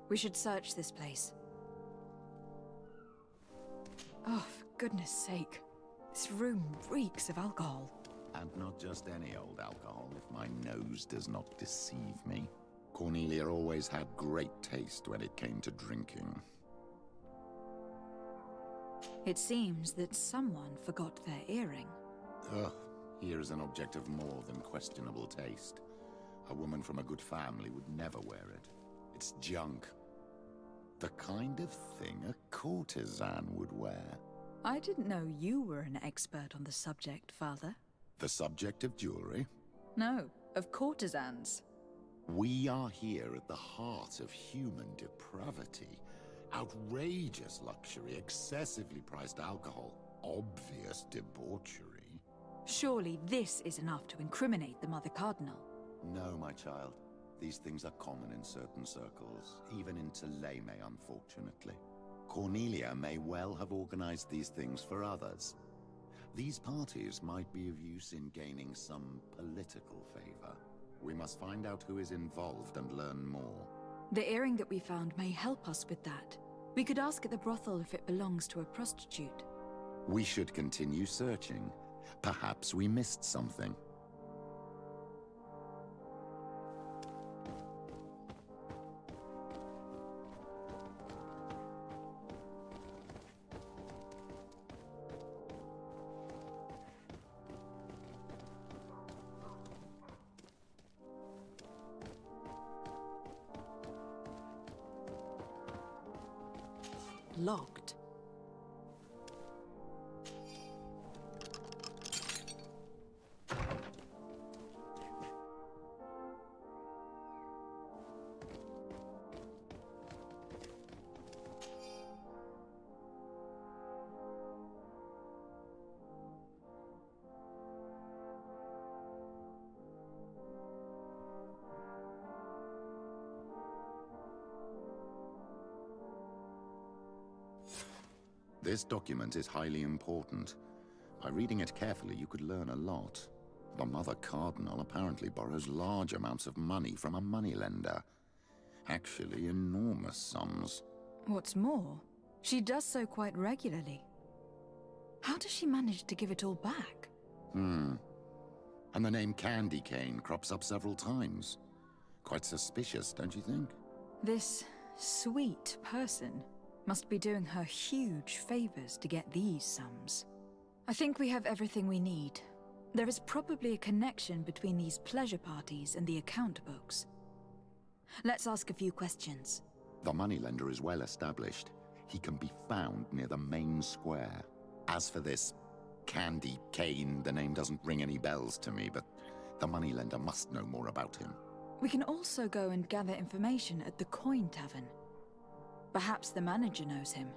We should search this place. Oh, for goodness sake. This room reeks of alcohol. And not just any old alcohol, if my nose does not deceive me. Cornelia always had great taste when it came to drinking. It seems that someone forgot their earring. Ugh, here is an object of more than questionable taste. A woman from a good family would never wear it. It's junk. The kind of thing a courtesan would wear. I didn't know you were an expert on the subject, Father. The subject of jewelry? No, of courtesans. We are here at the heart of human depravity. Outrageous luxury, excessively priced alcohol, obvious debauchery. Surely this is enough to incriminate the Mother Cardinal. No, my child. These things are common in certain circles, even in Theleme, unfortunately. Cornelia may well have organized these things for others. These parties might be of use in gaining some political favor. We must find out who is involved and learn more. The earring that we found may help us with that. We could ask at the brothel if it belongs to a prostitute. We should continue searching. Perhaps we missed something. Locked. This document is highly important. By reading it carefully, you could learn a lot. The Mother Cardinal apparently borrows large amounts of money from a moneylender. Actually, enormous sums. What's more, she does so quite regularly. How does she manage to give it all back? And the name Candy Cane crops up several times. Quite suspicious, don't you think? This sweet person must be doing her huge favors to get these sums. I think we have everything we need. There is probably a connection between these pleasure parties and the account books. Let's ask a few questions. The moneylender is well established. He can be found near the main square. As for this Candy Cane, the name doesn't ring any bells to me, but the moneylender must know more about him. We can also go and gather information at the Coin Tavern. Perhaps the manager knows him.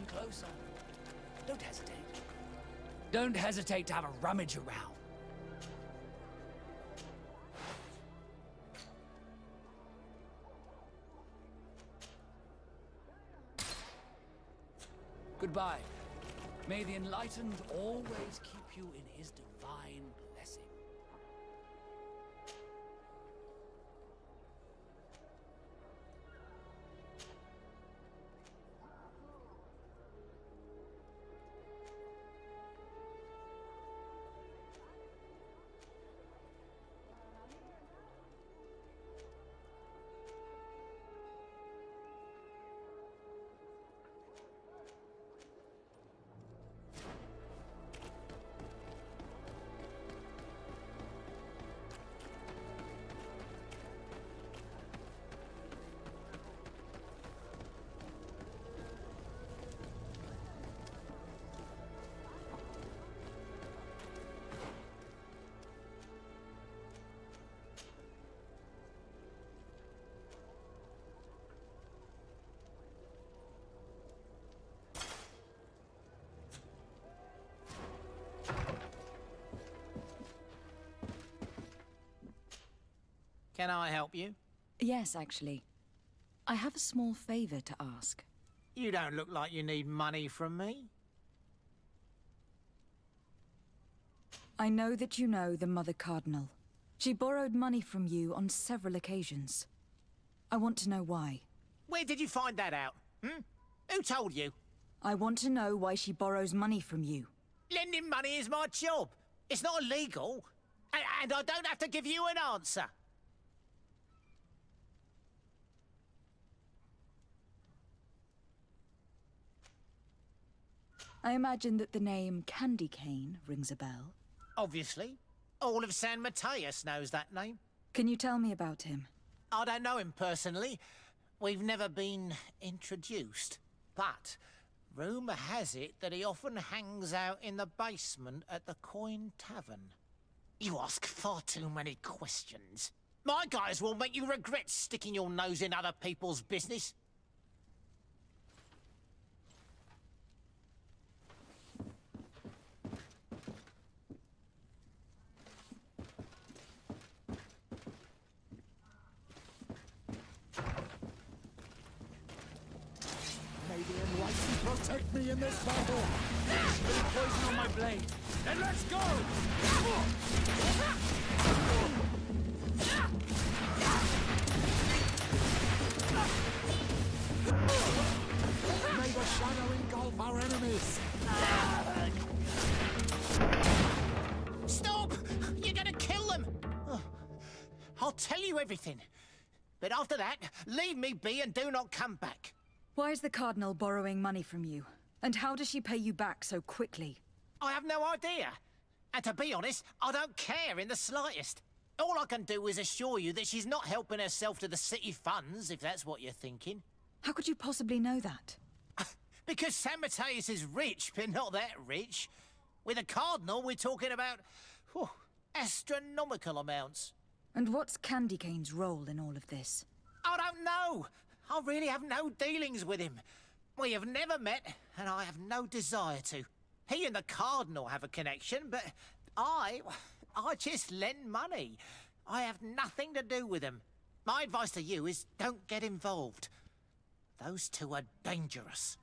Closer. Don't hesitate. Don't hesitate to have a rummage around. Goodbye. May the Enlightened always keep you in his divine blessing. Can I help you? Yes, actually. I have a small favor to ask. You don't look like you need money from me. I know that you know the Mother Cardinal. She borrowed money from you on several occasions. I want to know why. Where did you find that out? Who told you? I want to know why she borrows money from you. Lending money is my job. It's not illegal. And I don't have to give you an answer. I imagine that the name Candy Cane rings a bell. Obviously. All of San Mateus knows that name. Can you tell me about him? I don't know him personally. We've never been introduced. But rumour has it that he often hangs out in the basement at the Coin Tavern. You ask far too many questions. My guys will make you regret sticking your nose in other people's business. May the Enlightened protect me in this battle! Put poison on my blade. Then let's go! May the shadow engulf our enemies! Stop! You're gonna kill them! I'll tell you everything. But after that, leave me be and do not come back. Why is the Cardinal borrowing money from you? And how does she pay you back so quickly? I have no idea. And to be honest, I don't care in the slightest. All I can do is assure you that she's not helping herself to the city funds, if that's what you're thinking. How could you possibly know that? Because San Mateus is rich, but not that rich. With a Cardinal, we're talking about astronomical amounts. And what's Candy Cane's role in all of this? I don't know. I really have no dealings with him. We have never met, and I have no desire to. He and the Cardinal have a connection, but I just lend money. I have nothing to do with him. My advice to you is don't get involved. Those two are dangerous.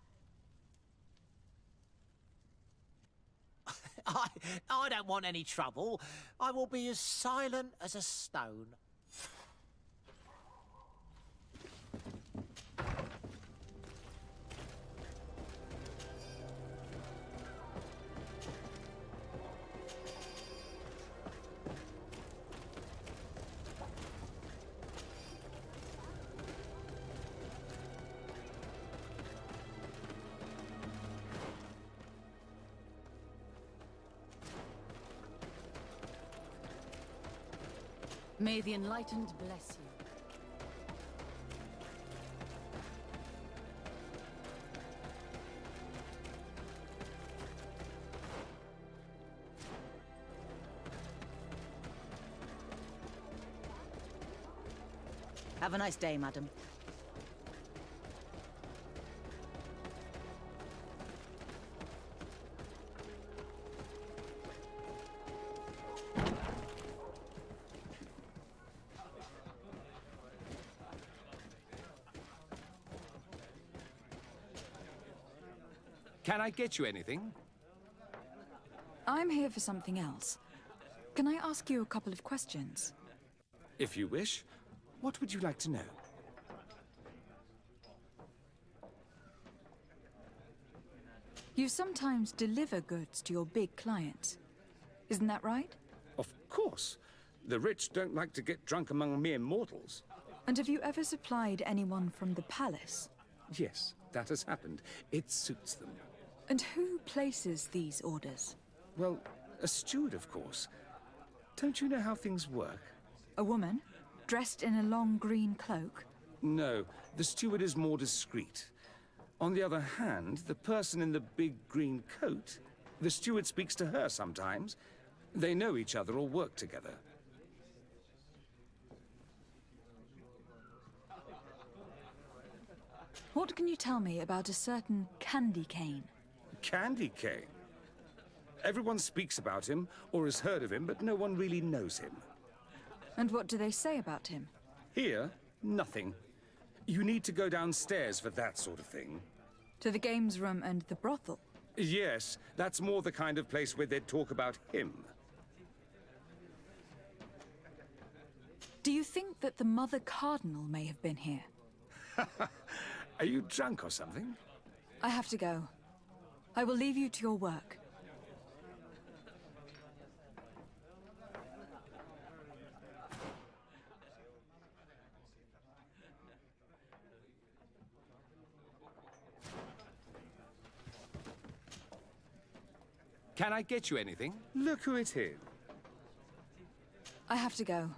I don't want any trouble. I will be as silent as a stone. May the Enlightened bless you. Have a nice day, madam. Can I get you anything? I'm here for something else. Can I ask you a couple of questions? If you wish. What would you like to know? You sometimes deliver goods to your big clients. Isn't that right? Of course. The rich don't like to get drunk among mere mortals. And have you ever supplied anyone from the palace? Yes, that has happened. It suits them. And who places these orders? Well, a steward, of course. Don't you know how things work? A woman? Dressed in a long green cloak? No, the steward is more discreet. On the other hand, the person in the big green coat, the steward speaks to her sometimes. They know each other or work together. What can you tell me about a certain Candy Cane? Candy Cane? Everyone speaks about him or has heard of him, but no one really knows him. And what do they say about him? Here, nothing. You need to go downstairs for that sort of thing. To the games room and the brothel? Yes, that's more the kind of place where they'd talk about him. Do you think that the Mother Cardinal may have been here? Are you drunk or something? I have to go. I will leave you to your work. Can I get you anything? Look who it is. I have to go.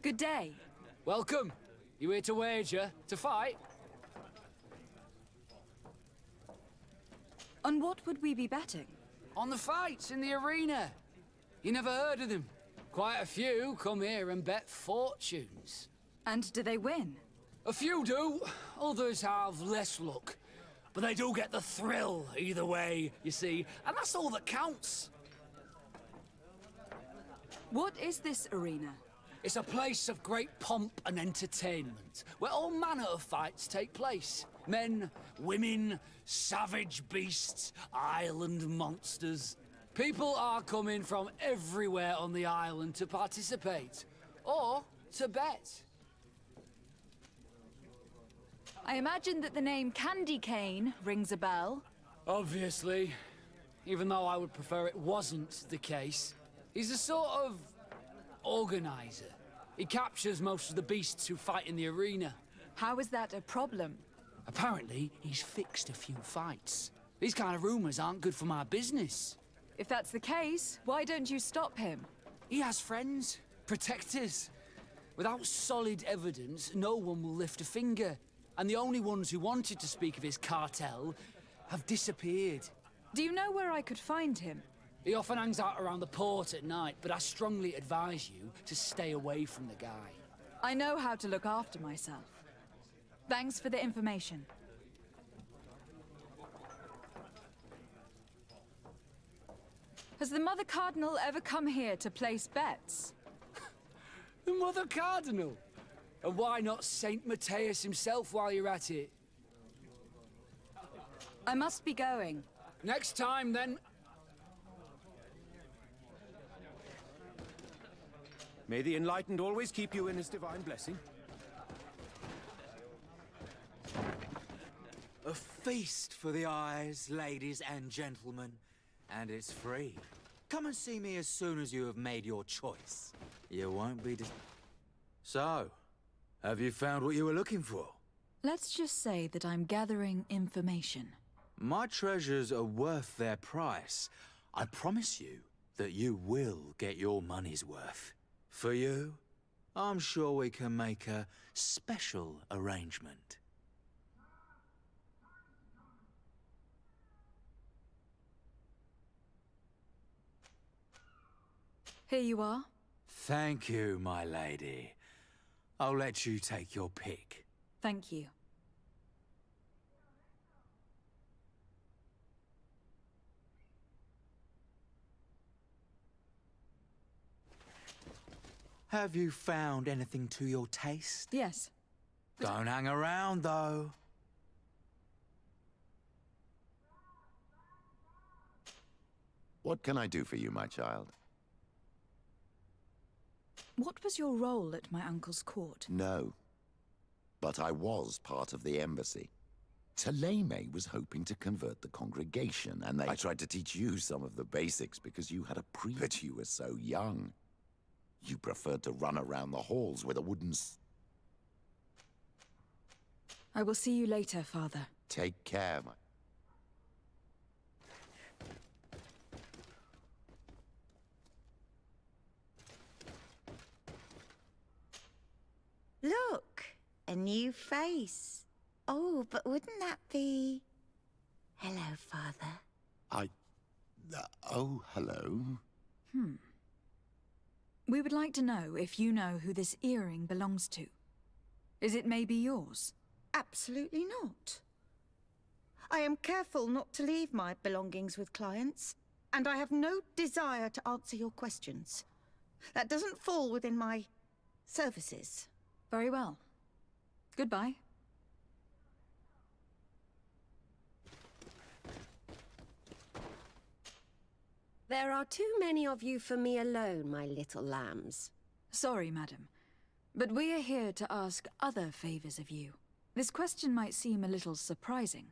Good day. Welcome. You here to wager? To fight? On what would we be betting? On the fights in the arena. You never heard of them? Quite a few come here and bet fortunes. And do they win? A few do. Others have less luck. But they do get the thrill either way, you see. And that's all that counts. What is this arena? It's a place of great pomp and entertainment, where all manner of fights take place. Men, women, savage beasts, island monsters. People are coming from everywhere on the island to participate, or to bet. I imagine that the name Candy Cane rings a bell. Obviously, even though I would prefer it wasn't the case. He's a sort of organizer. He captures most of the beasts who fight in the arena. How is that a problem? Apparently, he's fixed a few fights. These kind of rumors aren't good for my business. If that's the case, why don't you stop him? He has friends, protectors. Without solid evidence, no one will lift a finger. And the only ones who wanted to speak of his cartel have disappeared. Do you know where I could find him? He often hangs out around the port at night, but I strongly advise you to stay away from the guy. I know how to look after myself. Thanks for the information. Has the Mother Cardinal ever come here to place bets? The Mother Cardinal? And why not Saint Matthias himself while you're at it? I must be going. Next time, then. May the Enlightened always keep you in his divine blessing. A feast for the eyes, ladies and gentlemen. And it's free. Come and see me as soon as you have made your choice. You won't be So, have you found what you were looking for? Let's just say that I'm gathering information. My treasures are worth their price. I promise you that you will get your money's worth. For you, I'm sure we can make a special arrangement. Here you are. Thank you, my lady. I'll let you take your pick. Thank you. Have you found anything to your taste? Yes. Don't hang around, though. What can I do for you, my child? What was your role at my uncle's court? No. But I was part of the embassy. Taleme was hoping to convert the congregation, and I tried to teach you some of the basics because you had a but you were so young. You preferred to run around the halls with a wooden I will see you later, Father. Take care, my... Look, a new face. Oh, but wouldn't that be... Hello, Father. Oh, hello. We would like to know if you know who this earring belongs to. Is it maybe yours? Absolutely not. I am careful not to leave my belongings with clients, and I have no desire to answer your questions. That doesn't fall within my services. Very well. Goodbye. There are too many of you for me alone, my little lambs. Sorry, madam, but we are here to ask other favors of you. This question might seem a little surprising,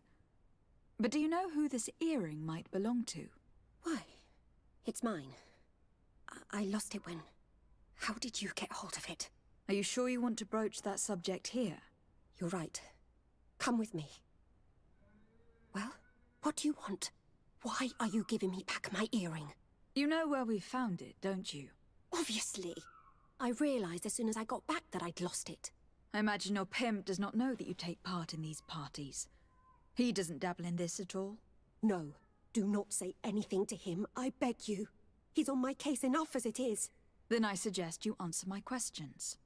but do you know who this earring might belong to? Why? It's mine. I lost it when... How did you get hold of it? Are you sure you want to broach that subject here? You're right. Come with me. Well, what do you want? Why are you giving me back my earring? You know where we found it, don't you? Obviously. I realized as soon as I got back that I'd lost it. I imagine your pimp does not know that you take part in these parties. He doesn't dabble in this at all? No. Do not say anything to him, I beg you. He's on my case enough as it is. Then I suggest you answer my questions.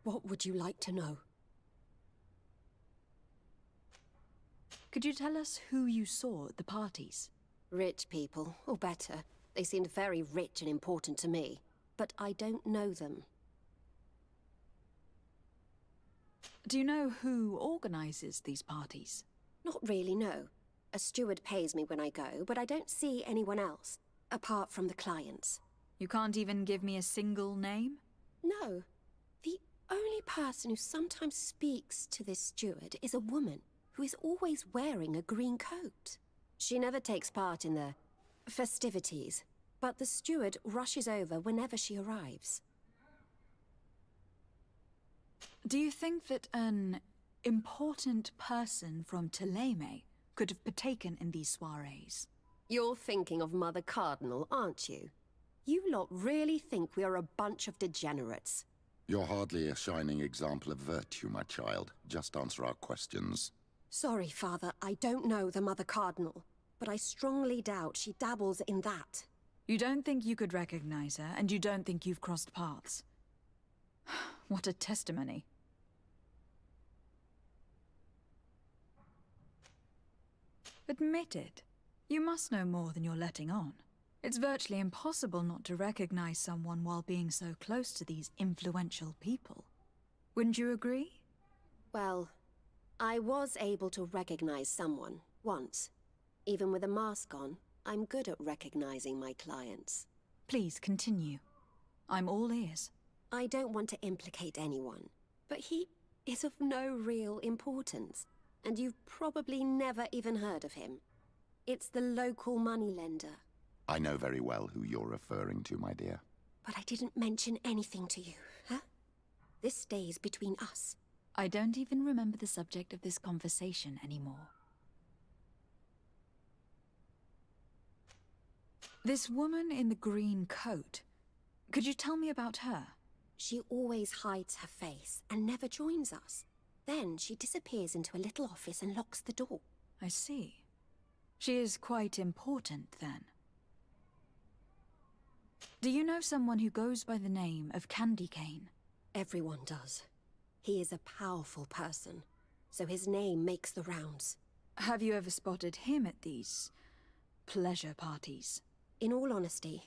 What would you like to know? Could you tell us who you saw at the parties? Rich people, or better. They seemed very rich and important to me. But I don't know them. Do you know who organizes these parties? Not really, no. A steward pays me when I go, but I don't see anyone else, apart from the clients. You can't even give me a single name? No. The only person who sometimes speaks to this steward is a woman who is always wearing a green coat. She never takes part in the festivities, but the steward rushes over whenever she arrives. Do you think that an important person from Thélème could have partaken in these soirees? You're thinking of Mother Cardinal, aren't you? You lot really think we are a bunch of degenerates. You're hardly a shining example of virtue, my child. Just answer our questions. Sorry, Father, I don't know the Mother Cardinal, but I strongly doubt she dabbles in that. You don't think you could recognize her, and you don't think you've crossed paths. What a testimony. Admit it. You must know more than you're letting on. It's virtually impossible not to recognize someone while being so close to these influential people. Wouldn't you agree? Well, I was able to recognize someone, once. Even with a mask on, I'm good at recognizing my clients. Please continue. I'm all ears. I don't want to implicate anyone, but he is of no real importance, and you've probably never even heard of him. It's the local moneylender. I know very well who you're referring to, my dear. But I didn't mention anything to you, huh? This stays between us. I don't even remember the subject of this conversation anymore. This woman in the green coat, could you tell me about her? She always hides her face and never joins us. Then she disappears into a little office and locks the door. I see. She is quite important, then. Do you know someone who goes by the name of Candy Cane? Everyone does. He is a powerful person, so his name makes the rounds. Have you ever spotted him at these pleasure parties? In all honesty,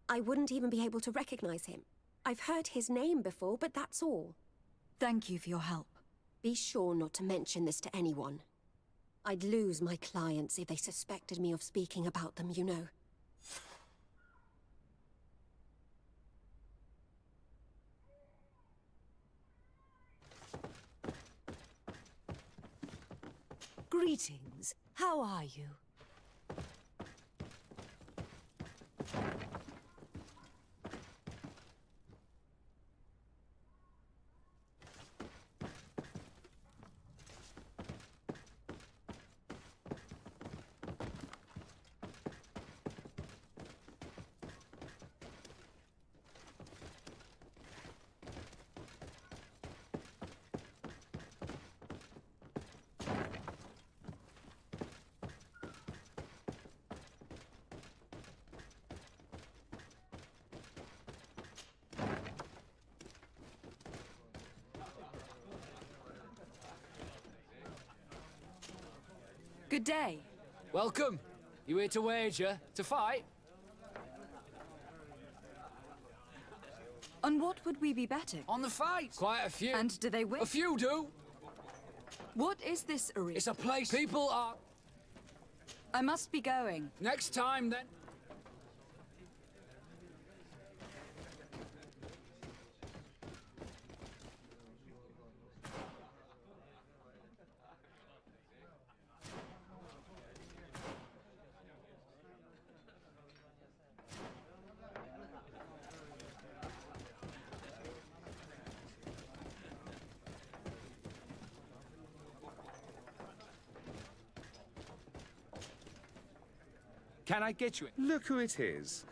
I wouldn't even be able to recognize him. I've heard his name before, but that's all. Thank you for your help. Be sure not to mention this to anyone. I'd lose my clients if they suspected me of speaking about them, you know. Greetings. How are you? Good day. Welcome. You here to wager? To fight? On what would we be betting? On the fight. Quite a few. And do they win? A few do. What is this arena? It's a place people are... I must be going. Next time, then. Can I get you? Look who it is.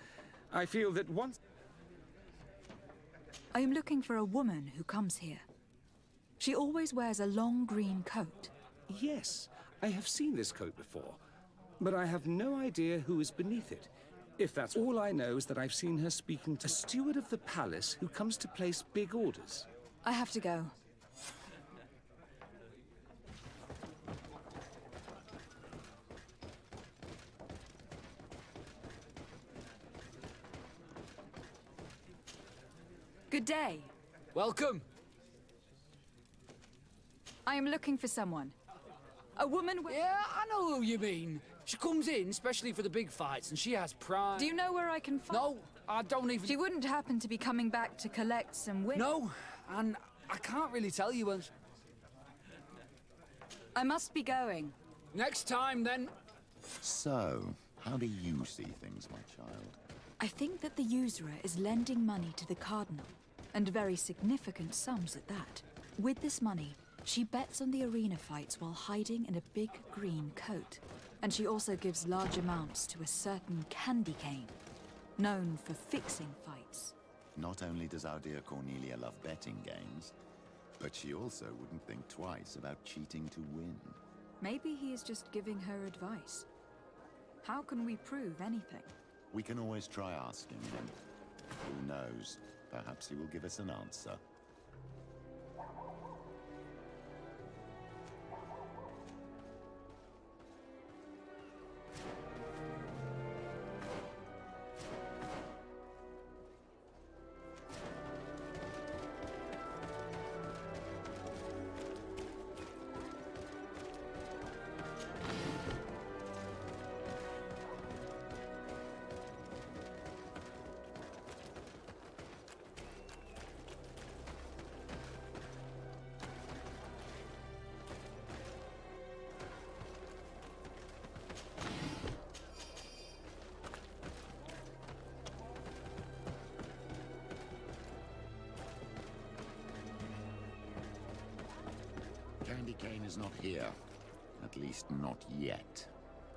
I feel that once... I am looking for a woman who comes here. She always wears a long green coat. Yes, I have seen this coat before, but I have no idea who is beneath it. If that's all I know is that I've seen her speaking to a steward of the palace who comes to place big orders. I have to go. Good day. Welcome. I am looking for someone. A woman with... Yeah, I know who you mean. She comes in, especially for the big fights, and she has pride. Do you know where I can find... No, I don't even... She wouldn't happen to be coming back to collect some win. No, and I can't really tell you when... I must be going. Next time, then. So, how do you see things, my child? I think that the usurer is lending money to the Cardinal, and very significant sums at that. With this money, she bets on the arena fights while hiding in a big green coat. And she also gives large amounts to a certain Candy Cane, known for fixing fights. Not only does our dear Cornelia love betting games, but she also wouldn't think twice about cheating to win. Maybe he is just giving her advice. How can we prove anything? We can always try asking him. Who knows? Perhaps he will give us an answer. Candy Cane is not here. At least not yet.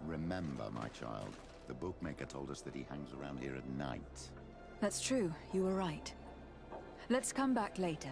Remember, my child, the bookmaker told us that he hangs around here at night. That's true, you were right. Let's come back later.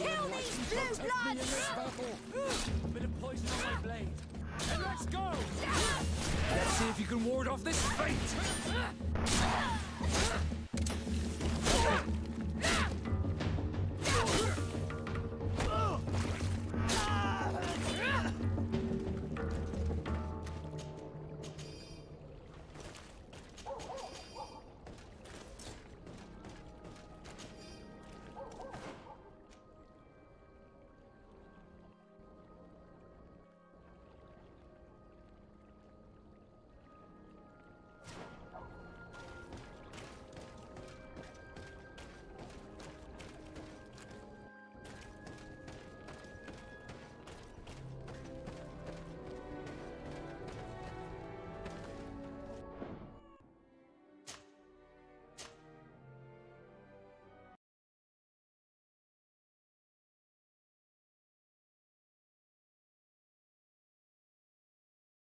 Kill these blue bloods! Bit of poison on my blade. And let's go! Let's see if you can ward off this fate!